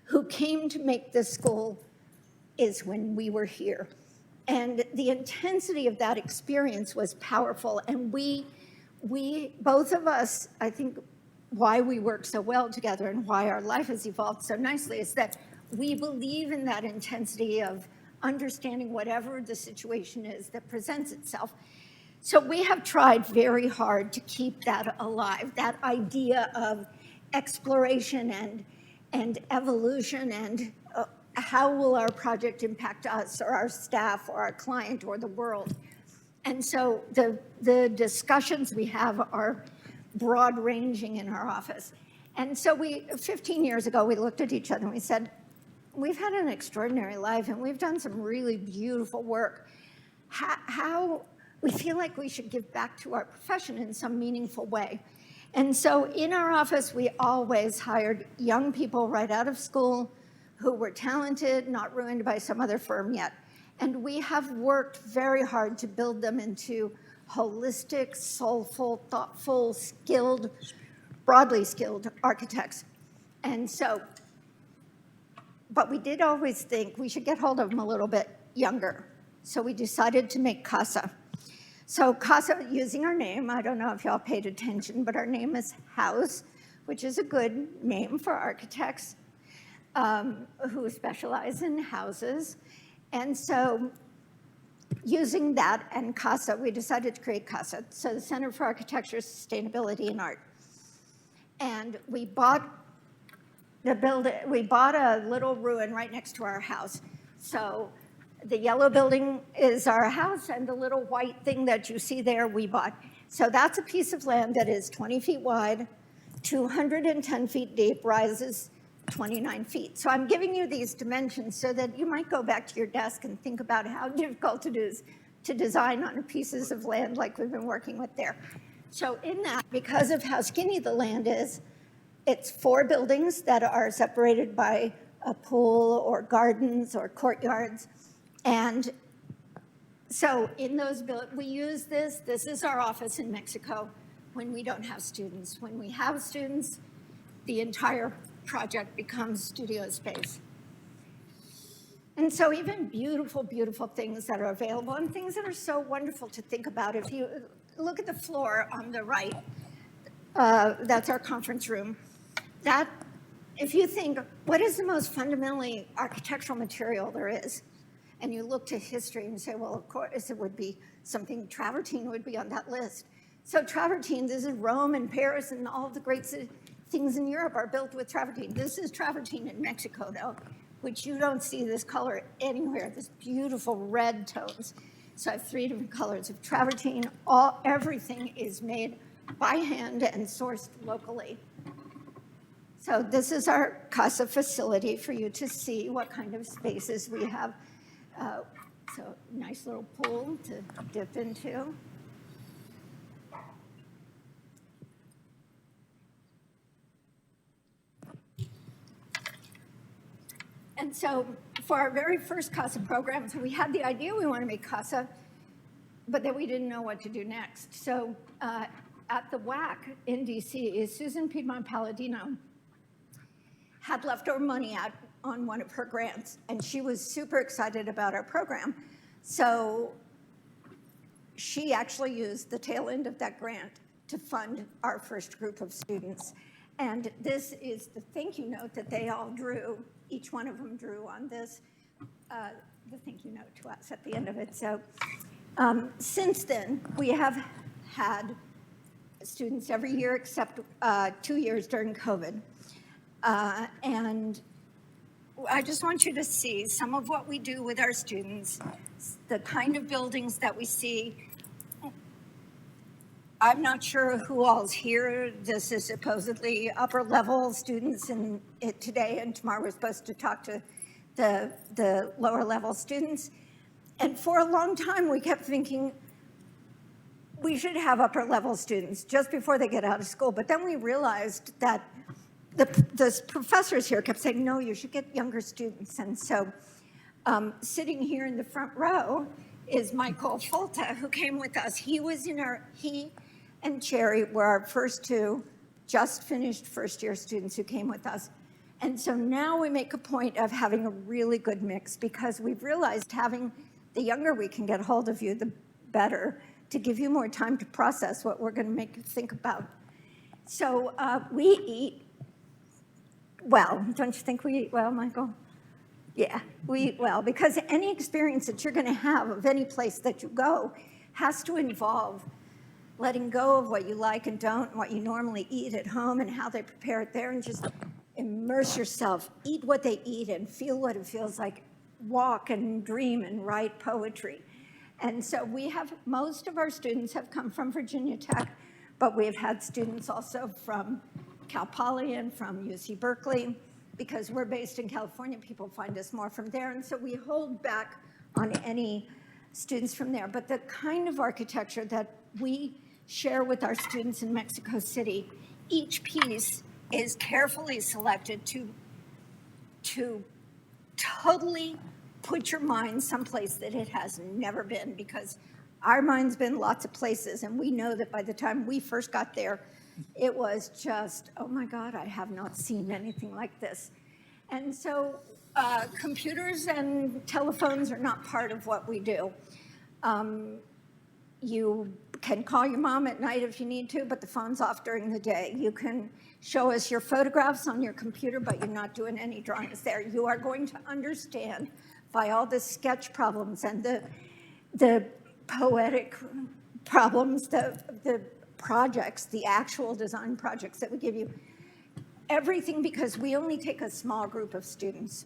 who came to make this school is when we were here. And the intensity of that experience was powerful. And we both of us, I think why we work so well together and why our life has evolved so nicely is that we believe in that intensity of understanding whatever the situation is that presents itself. So we have tried very hard to keep that alive, that idea of exploration and evolution and how will our project impact us or our staff or our client or the world. And so the discussions we have are broad ranging in our office. And so 15 years ago, we looked at each other and we said, we've had an extraordinary life and we've done some really beautiful work. How we feel like we should give back to our profession in some meaningful way. And so in our office, we always hired young people right out of school who were talented, not ruined by some other firm yet. And we have worked very hard to build them into holistic, soulful, thoughtful, skilled, broadly skilled architects. And so, but we did always think we should get hold of them a little bit younger. So we decided to make CASA. So CASA, using our name, I don't know if y'all paid attention, but our name is House, which is a good name for architects who specialize in houses. And so using that and CASA, we decided to create CASA, so the Center for Architecture, Sustainability, and Art. And we bought a little ruin right next to our house. So the yellow building is our house, and the little white thing that you see there, we bought. So that's a piece of land that is 20 feet wide, 210 feet deep, rises 29 feet. So I'm giving you these dimensions so that you might go back to your desk and think about how difficult it is to design on pieces of land like we've been working with there. So in that, because of how skinny the land is, it's 4 buildings that are separated by a pool or gardens or courtyards. And so in those we use this is our office in Mexico when we don't have students. When we have students, the entire project becomes studio space. And so even beautiful, beautiful things that are available and things that are so wonderful to think about. If you look at the floor on the right, that's our conference room. That, if you think, what is the most fundamentally architectural material there is? And you look to history and say, well, of course it would be something, travertine would be on that list. So travertine, this is Rome and Paris and all the great things in Europe are built with travertine. This is travertine in Mexico, though, which you don't see this color anywhere, this beautiful red tones. So I have 3 different colors of travertine. Everything is made by hand and sourced locally. So this is our CASA facility for you to see what kind of spaces we have. So nice little pool to dip into. And so for our very first CASA program, so we had the idea we want to make CASA, but then we didn't know what to do next. So at the WAC in DC, Susan Piedmont Palladino had leftover money on one of her grants, and she was super excited about our program. So she actually used the tail end of that grant to fund our first group of students. And this is the thank you note that they all drew. Each one of them drew on this, the thank you note to us at the end of it. So since then, we have had students every year except 2 years during COVID. And I just want you to see some of what we do with our students, the kind of buildings that we see. I'm not sure who all's here. This is supposedly upper level students, and today and tomorrow we're supposed to talk to the lower level students. And for a long time we kept thinking we should have upper level students just before they get out of school. But then we realized that the professors here kept saying, no, you should get younger students. And so sitting here in the front row is Michael Folta, who came with us. He and Cherry were our first 2 just finished first year students who came with us. And so now we make a point of having a really good mix, because we've realized the younger we can get hold of you, the better, to give you more time to process what we're going to make you think about. So we eat well. Don't you think we eat well, Michael? Yeah, well, because any experience that you're going to have of any place that you go has to involve letting go of what you like and don't, and what you normally eat at home and how they prepare it there, and just immerse yourself, eat what they eat and feel what it feels like, walk and dream and write poetry. And so most of our students have come from Virginia Tech, but we've had students also from Cal Poly and from UC Berkeley. Because we're based in California, people find us more from there. And so we hold back on any students from there. But the kind of architecture that we share with our students in Mexico City, each piece is carefully selected to totally put your mind someplace that it has never been, because our mind's been lots of places, and we know that by the time we first got there, it was just, oh my God, I have not seen anything like this. And so computers and telephones are not part of what we do. You can call your mom at night if you need to, but the phone's off during the day. You can show us your photographs on your computer, but you're not doing any drawings there. You are going to understand by all the sketch problems and the poetic problems, the projects, the actual design projects that we give you. Everything, because we only take a small group of students.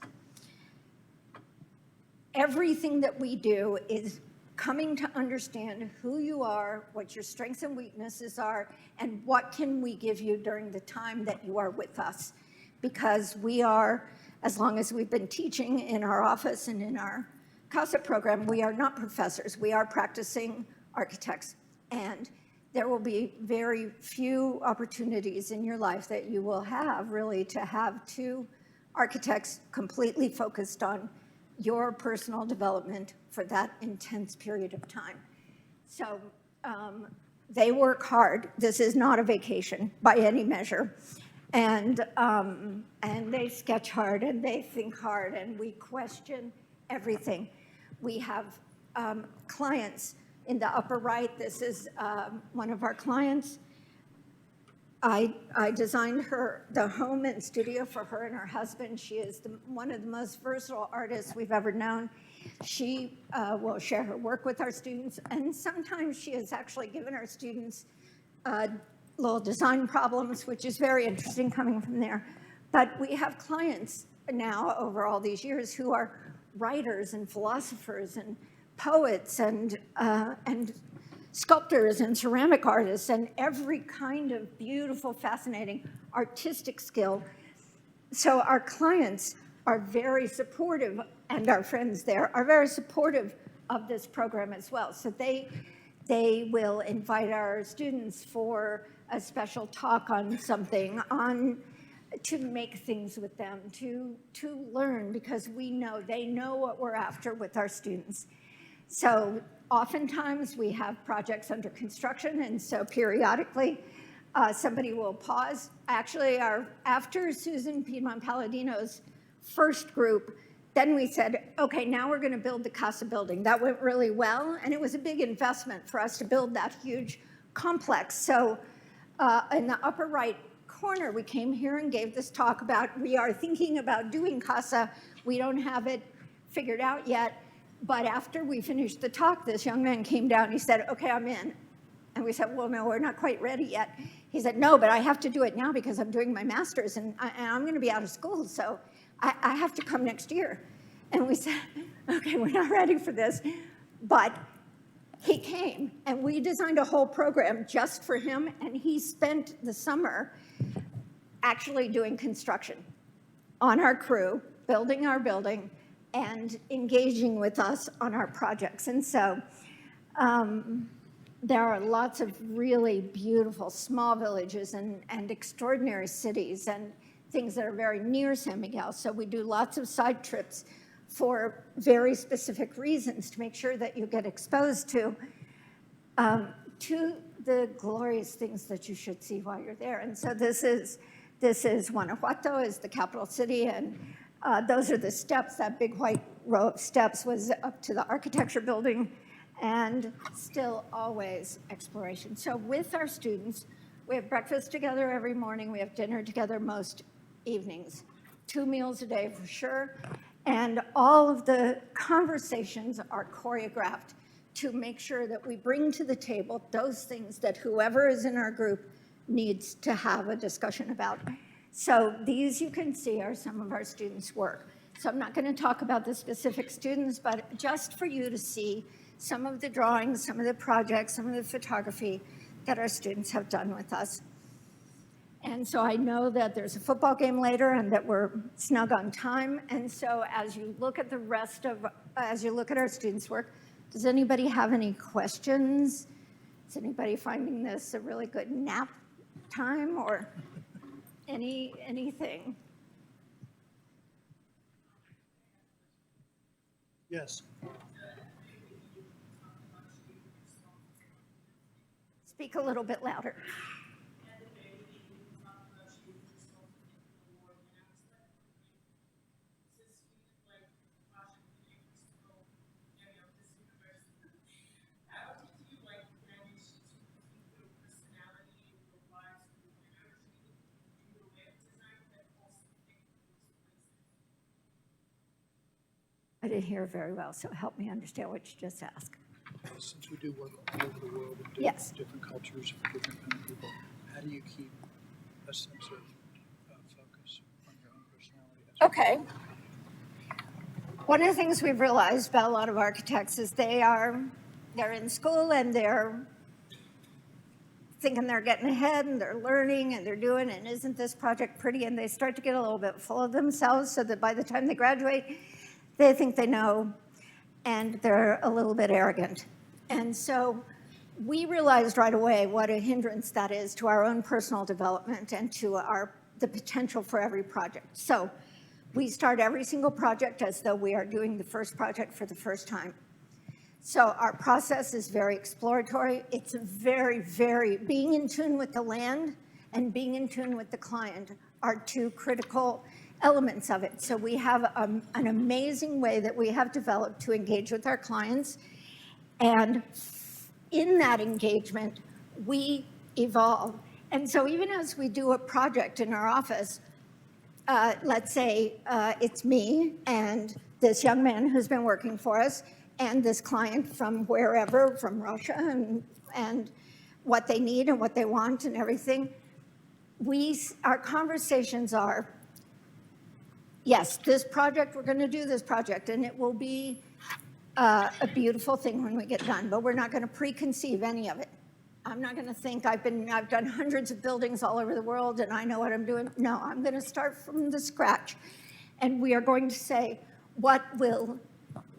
Everything that we do is coming to understand who you are, what your strengths and weaknesses are, and what can we give you during the time that you are with us. Because we are, as long as we've been teaching in our office and in our CASA program, we are not professors, we are practicing architects. And there will be very few opportunities in your life that you will have really to have two architects completely focused on your personal development for that intense period of time. So they work hard. This is not a vacation by any measure. And they sketch hard and they think hard, and we question everything. We have clients in the upper right. This is one of our clients. I designed the home and studio for her and her husband. She is one of the most versatile artists we've ever known. She will share her work with our students, and sometimes she has actually given our students little design problems, which is very interesting coming from there. But we have clients now over all these years who are writers and philosophers and poets and sculptors and ceramic artists and every kind of beautiful, fascinating artistic skill. So our clients are very supportive, and our friends there are very supportive of this program as well. So they will invite our students for a special talk on something, to make things with them, to learn, because they know what we're after with our students. So oftentimes we have projects under construction, and so periodically somebody will pause. Actually, after Susan Piedmont-Palladino's first group, then we said, okay, now we're going to build the CASA building. That went really well, and it was a big investment for us to build that huge complex. So in the upper right corner, we came here and gave this talk about, we are thinking about doing CASA. We don't have it figured out yet. But after we finished the talk, this young man came down and he said, okay, I'm in. And we said, well, no, we're not quite ready yet. He said, no, but I have to do it now because I'm doing my master's and I'm going to be out of school, so I have to come next year. And we said, okay, we're not ready for this. But he came, and we designed a whole program just for him, and he spent the summer actually doing construction on our crew, building our building, and engaging with us on our projects. And so there are lots of really beautiful small villages and extraordinary cities and things that are very near San Miguel. So we do lots of side trips for very specific reasons to make sure that you get exposed to the glorious things that you should see while you're there. And so this is Guanajuato, is the capital city, and those are the steps. That big white row of steps was up to the architecture building, and still always exploration. So with our students, we have breakfast together every morning. We have dinner together most evenings, 2 meals a day for sure. And all of the conversations are choreographed to make sure that we bring to the table those things that whoever is in our group needs to have a discussion about. So these you can see are some of our students' work. So I'm not going to talk about the specific students, but just for you to see some of the drawings, some of the projects, some of the photography that our students have done with us. And so I know that there's a football game later and that we're snug on time. And so as you look at as you look at our students' work, does anybody have any questions? Is anybody finding this a really good nap time or anything?
Yes.
Speak a little bit louder. I didn't hear very well, so help me understand what you just asked.
Since we do work all over the world and
Yes.
different cultures, different kind of people, how do you keep a sense of focus on your own personality?
Okay. One of the things we've realized about a lot of architects is they're in school and they're thinking they're getting ahead and they're learning and they're doing, and isn't this project pretty? And they start to get a little bit full of themselves so that by the time they graduate, they think they know and they're a little bit arrogant. And so we realized right away what a hindrance that is to our own personal development and to the potential for every project. So we start every single project as though we are doing the first project for the first time. So our process is very exploratory. It's very, very, being in tune with the land and being in tune with the client are two critical elements of it. So we have an amazing way that we have developed to engage with our clients. And in that engagement, we evolve. And so even as we do a project in our office, let's say it's me and this young man who's been working for us and this client from wherever, from Russia, and what they need and what they want and everything, our conversations are, yes, this project, we're going to do this project, and it will be a beautiful thing when we get done, but we're not going to preconceive any of it. I'm not going to think I've done hundreds of buildings all over the world and I know what I'm doing. No, I'm going to start from the scratch, and we are going to say, what will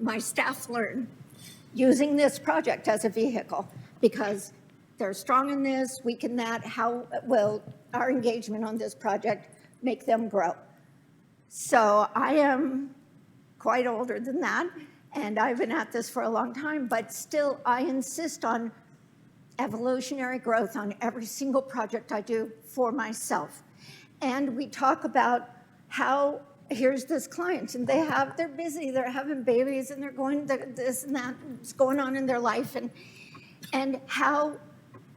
my staff learn using this project as a vehicle? Because they're strong in this, weak in that. How will our engagement on this project make them grow? So I am quite older than that, and I've been at this for a long time, but still I insist on evolutionary growth on every single project I do for myself. And we talk about how, here's this client, and they're busy, they're having babies, and they're going, this and that is going on in their life, and how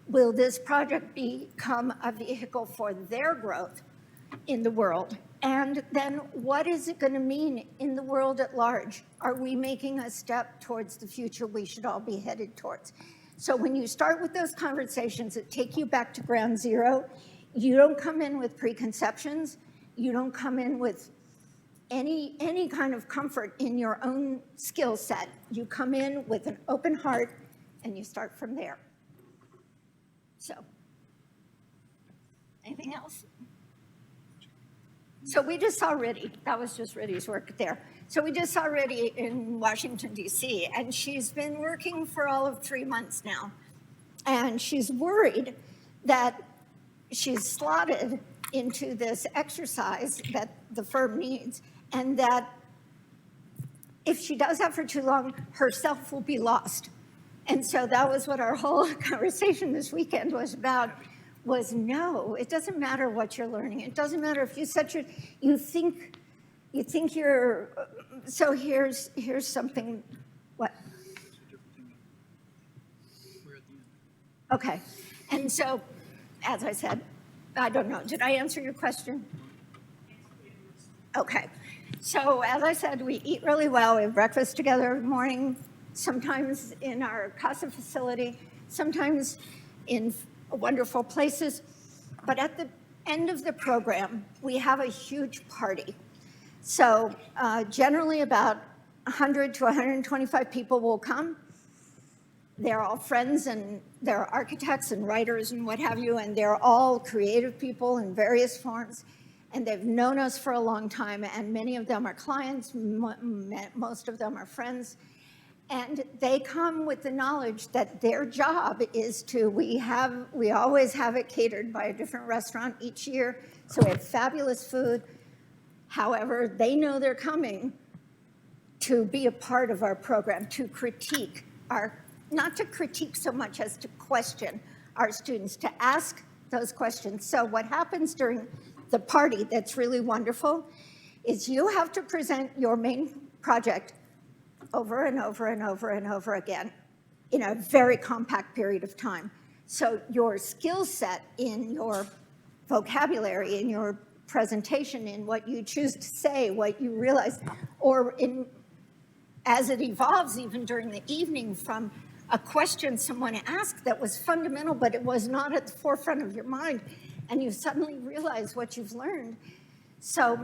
will this project become a vehicle for their growth in the world? And then what is it going to mean in the world at large? Are we making a step towards the future we should all be headed towards? So when you start with those conversations that take you back to ground zero, you don't come in with preconceptions. You don't come in with any kind of comfort in your own skill set. You come in with an open heart and you start from there. So, anything else? So we just saw Riddy. That was just Riddy's work there. So we just saw Riddy in Washington, D.C., and she's been working for all of 3 months now. And she's worried that she's slotted into this exercise that the firm needs, and that if she does that for too long, herself will be lost. And so that was what our whole conversation this weekend was about. Was no, it doesn't matter what you're learning. It doesn't matter if you think you're, so here's something, what? Okay, and so, as I said, I don't know, did I answer your question? Okay, So as I said, we eat really well. We have breakfast together every morning, sometimes in our CASA facility, sometimes in wonderful places. But at the end of the program, we have a huge party. So generally about 100 to 125 people will come. They're all friends and they're architects and writers and what have you, and they're all creative people in various forms. And they've known us for a long time, and many of them are clients, most of them are friends. And they come with the knowledge that their job is to, we always have it catered by a different restaurant each year, so we have fabulous food. However, they know they're coming to be a part of our program, to critique not to critique so much as to question our students, to ask those questions. So what happens during the party that's really wonderful is you have to present your main project over and over and over and over again in a very compact period of time. So your skill set in your vocabulary, in your presentation, in what you choose to say, what you realize, or as it evolves even during the evening from a question someone asked that was fundamental, but it was not at the forefront of your mind, and you suddenly realize what you've learned. So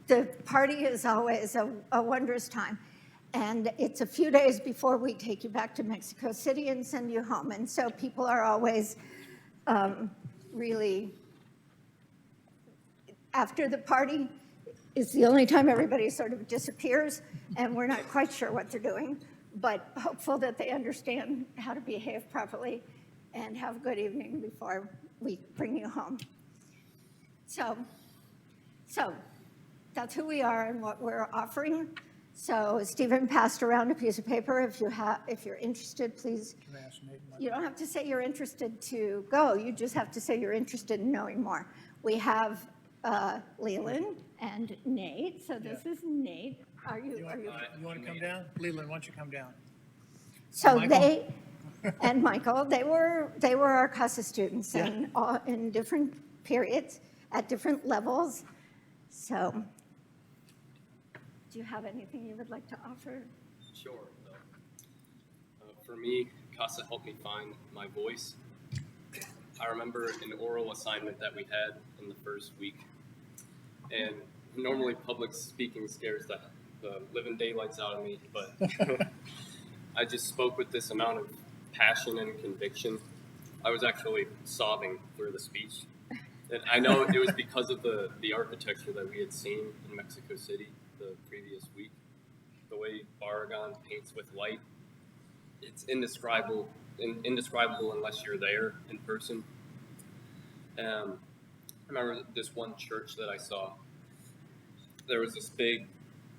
the party is always a wondrous time. And it's a few days before we take you back to Mexico City and send you home. And so people are always really, after the party is the only time everybody sort of disappears, and we're not quite sure what they're doing, but hopeful that they understand how to behave properly and have a good evening before we bring you home. So that's who we are and what we're offering. So Stephen passed around a piece of paper. If you're interested, please.
Can I ask Nate?
You don't have to say you're interested to go. You just have to say you're interested in knowing more. We have Leland and Nate. So this is Nate.
You want to come down? Leland, why don't you come down?
So
Michael?
and Michael, they were our CASA students,
Yeah.
and in different periods at different levels. So do you have anything you would like to offer?
Sure. For me, CASA helped me find my voice. I remember an oral assignment that we had in the first week, and normally public speaking scares the living daylights out of me, but I just spoke with this amount of passion and conviction. I was actually sobbing through the speech. And I know it was because of the architecture that we had seen in Mexico City the previous week. The way Barragan paints with light, it's indescribable unless you're there in person. I remember this one church that I saw. There was this big,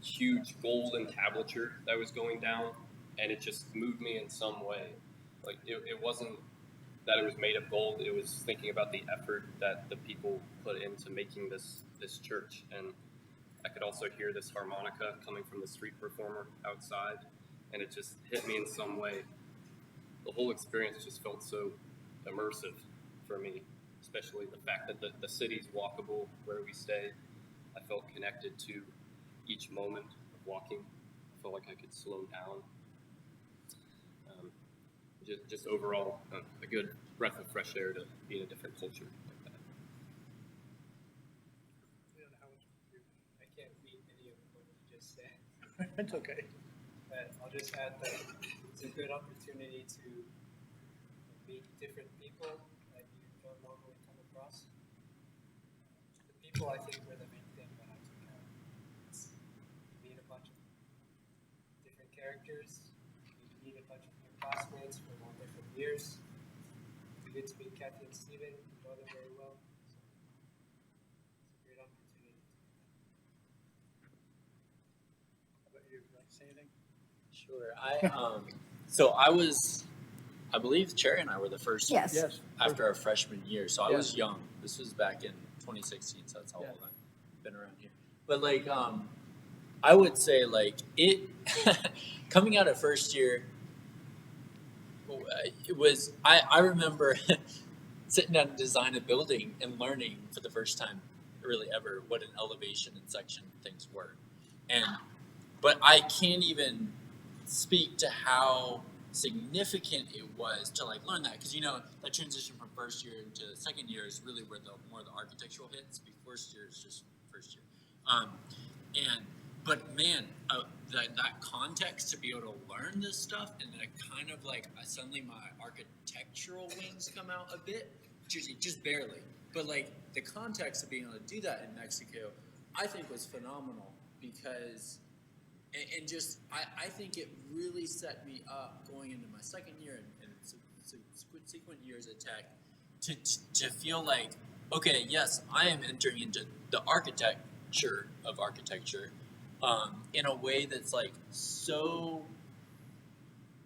huge golden tablature that was going down, and it just moved me in some way. Like it wasn't that it was made of gold. It was thinking about the effort that the people put into making this church. And I could also hear this harmonica coming from the street performer outside, and it just hit me in some way. The whole experience just felt so immersive for me, especially the fact that the city's walkable where we stay. I felt connected to each moment of walking. I felt like I could slow down. Just overall, a good breath of fresh air to be in a different culture like that.
I can't beat any of what you just said,
It's okay.
but I'll just add that it's a good opportunity to meet different people that you don't normally come across. The people, I think, were the main thing that I took out. It's you meet a bunch of different characters, you meet a bunch of new classmates from all different years. You get to meet Cathi and Steven, you know them very well. So it's a great opportunity.
How about you? Would you like to say anything?
Sure. So I believe Cherry and I were the first
Yes.
Yes.
after our freshman year. So I
Yeah.
was young. This was back in 2016, so that's how
Yeah.
old I've been around here. But I would say it coming out of first year, it was I remember sitting down to design a building and learning for the first time really ever what an elevation and section things were. But I can't even speak to how significant it was to like learn that, because that transition from first year into second year is really where the more the architectural hits. First year is just first year, but man, that context to be able to learn this stuff, and then kind of like suddenly my architectural wings come out a bit, just barely, but like the context of being able to do that in Mexico, I think was phenomenal, because. And just, I think it really set me up going into my second year and subsequent years at Tech to feel like, okay, yes, I am entering into the architecture of architecture in a way that's like so,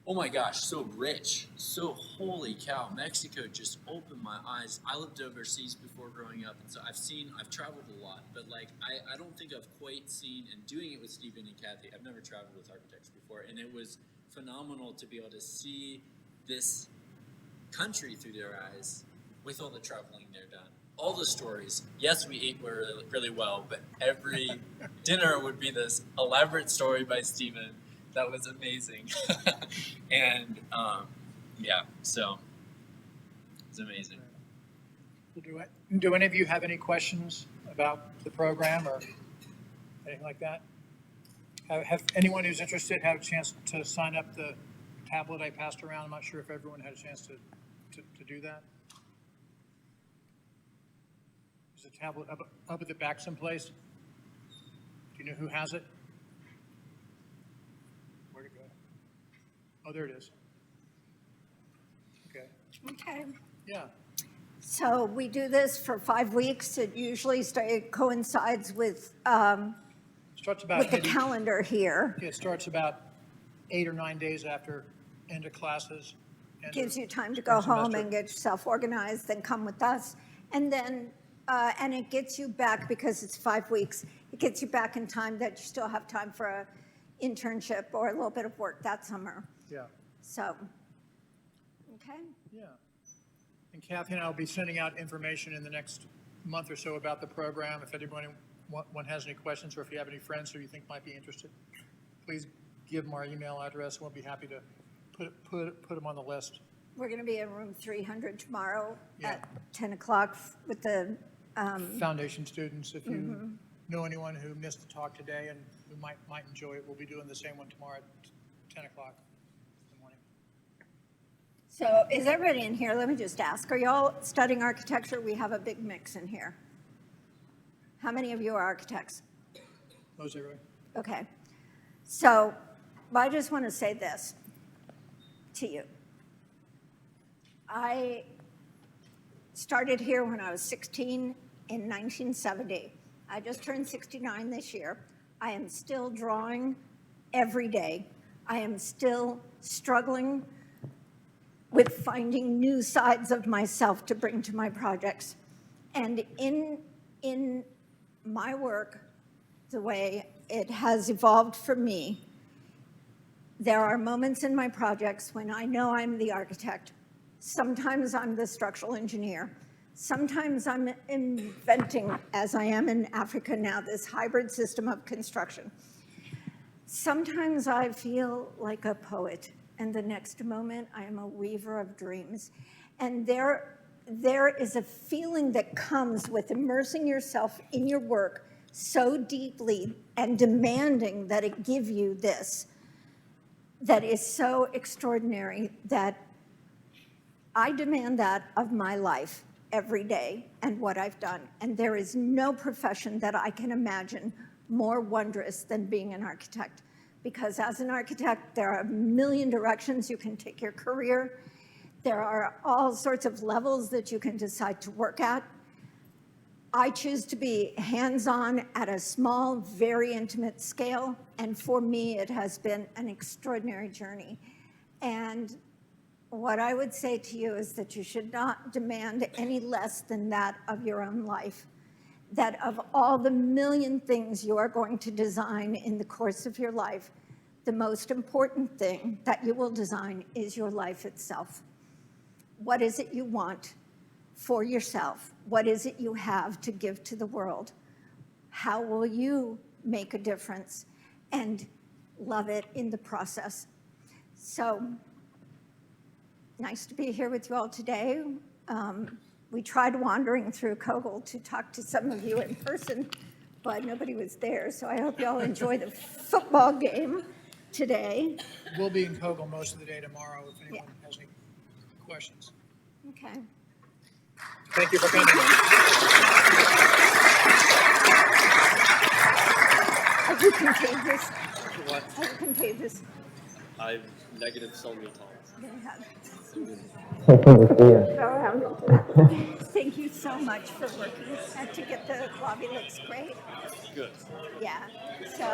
oh my gosh, so rich, so holy cow. Mexico just opened my eyes. I lived overseas before growing up, and so I've traveled a lot, but like I don't think I've quite seen, and doing it with Steven and Cathi, I've never traveled with architects before, and it was phenomenal to be able to see this country through their eyes with all the traveling they've done. All the stories. Yes, we ate really, really well, but every dinner would be this elaborate story by Steven that was amazing. And so it's amazing.
Well, do any of you have any questions about the program or anything like that? Have anyone who's interested had a chance to sign up the tablet I passed around? I'm not sure if everyone had a chance to do that. Is the tablet up at the back someplace? Do you know who has it? Where'd it go? Oh, there it is. Okay.
Okay.
Yeah.
So we do this for 5 weeks. It usually coincides with
Starts about
the calendar here.
It starts about 8 or 9 days after end of classes.
Gives you time to go home and get yourself organized, then come with us. And then, and it gets you back, because it's 5 weeks, it gets you back in time that you still have time for an internship or a little bit of work that summer.
Yeah.
So, okay.
Yeah. And Cathi and I will be sending out information in the next month or so about the program. If anyone has any questions, or if you have any friends who you think might be interested, please give them our email address. We'll be happy to put them on the list.
We're going to be in room 300 tomorrow at 10 o'clock with the
foundation students. If you know anyone who missed the talk today and who might enjoy it, we'll be doing the same one tomorrow at 10 o'clock in the morning.
So is everybody in here? Let me just ask. Are y'all studying architecture? We have a big mix in here. How many of you are architects?
Most everyone.
Okay. So I just want to say this to you. I started here when I was 16 in 1970. I just turned 69 this year. I am still drawing every day. I am still struggling with finding new sides of myself to bring to my projects. And in my work, the way it has evolved for me, there are moments in my projects when I know I'm the architect. Sometimes I'm the structural engineer. Sometimes I'm inventing, as I am in Africa now, this hybrid system of construction. Sometimes I feel like a poet, and the next moment I am a weaver of dreams. And there is a feeling that comes with immersing yourself in your work so deeply and demanding that it give you this, that is so extraordinary, that I demand that of my life every day and what I've done. And there is no profession that I can imagine more wondrous than being an architect. Because as an architect, there are a million directions you can take your career. There are all sorts of levels that you can decide to work at. I choose to be hands-on at a small, very intimate scale. And for me, it has been an extraordinary journey. And what I would say to you is that you should not demand any less than that of your own life. That of all the million things you are going to design in the course of your life, the most important thing that you will design is your life itself. What is it you want for yourself. What is it you have to give to the world? How will you make a difference and love it in the process? So nice to be here with you all today. We tried wandering through Kogel to talk to some of you in person, but nobody was there. So I hope you all enjoy the football game today.
We'll be in Kogel most of the day tomorrow if anyone has any questions.
Okay.
Thank you for coming.
Are you contagious?
What?
Are you contagious?
I've negative so many times.
Thank you so much for working to get the lobby looks great.
Good.
Yeah. So,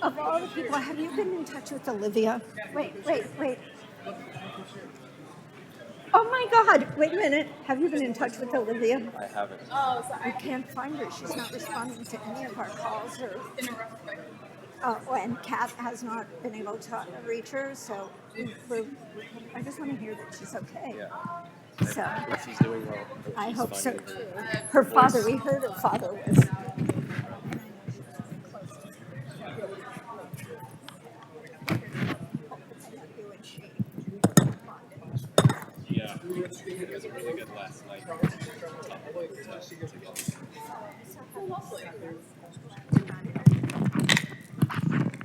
of all the people, have you been in touch with Olivia? Wait. Oh my God! Wait a minute. Have you been in touch with Olivia?
I haven't.
Oh, so I can't find her. She's not responding to any of our calls or. And Kat has not been able to reach her, so I just want to hear that she's okay.
Yeah.
So
If she's doing well.
I hope so
finding
too.
her
Her
voice.
father, we heard her father was.
Yeah. It was a really good last night.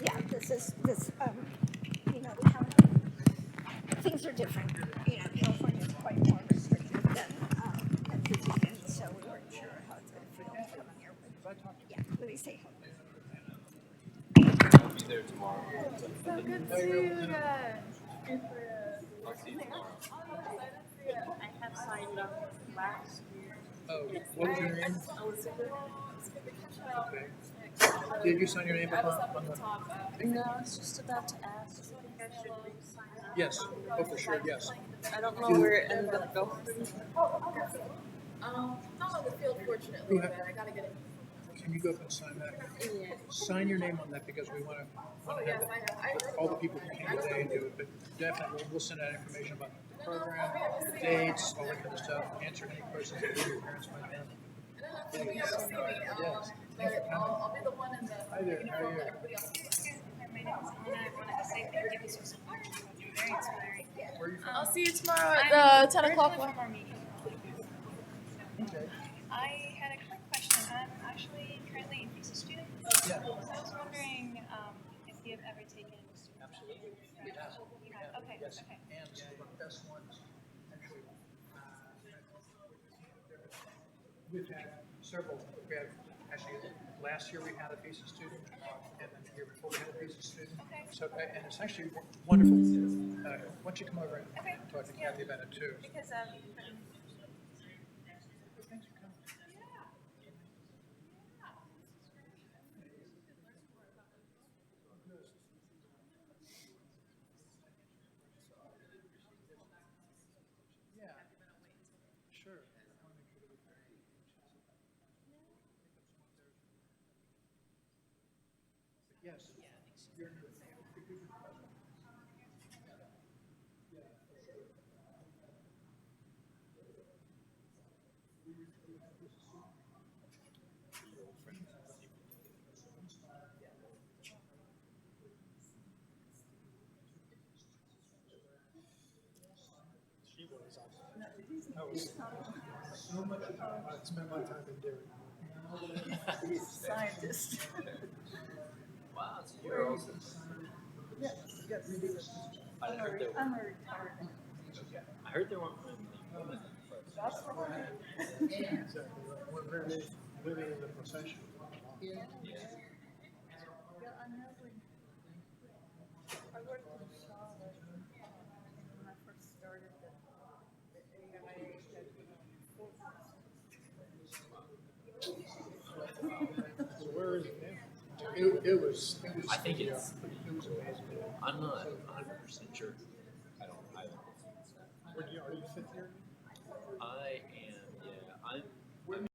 Yeah, this, things are different. California is quite more restrictive than Virginia, so we weren't sure how it's going to feel to come in here. But yeah, let me say hello.
I'll be there tomorrow.
So good to see you guys.
I'll see you tomorrow.
I have signed up last year.
Oh, what was your name?
Elizabeth.
Okay. Did you sign your name up on the?
No, I was just about to ask. I think I should sign up.
Yes. Oh, for sure, yes.
I don't know where it ended up going.
Not on the field, fortunately, but I gotta get it.
Can you go up and sign that?
Yeah.
Sign your name on that because we want to have all the people who came today and do it, but definitely we'll send out information about the program, the dates, all that kind of stuff, answer any questions that your parents might have. Yes. Thanks for coming.
I'll be the one in the
Hi there, how are you?
everybody else.
My name is Anna. I wanted to say thank you. This was very inspiring.
Where are you from?
I'll see you tomorrow at the 10 o'clock one.
Okay.
I had a quick question. I'm actually currently a thesis student.
Yeah.
So I was wondering if you have ever taken student.
Absolutely.
You have? Okay.
Yes.
Okay.
And some of the best ones, actually. We've had several. We had actually last year we had a thesis student, and then the year before we had a thesis student.
Okay.
So and it's actually wonderful. Why don't you come over and
Okay.
talk to Kathy about it too?
Because
Yeah. Sure. Yes. You're new. So much I spent my time in doing.
Scientist.
Wow, so you're also.
Yeah, we do this.
I heard there
I'm a retired.
I heard there weren't women.
Exactly right. We're really living in the profession.
I worked in Charlotte when I first started the AIA.
So where is it now? It was
I think it's.
it was amazing.
I'm not 100% sure.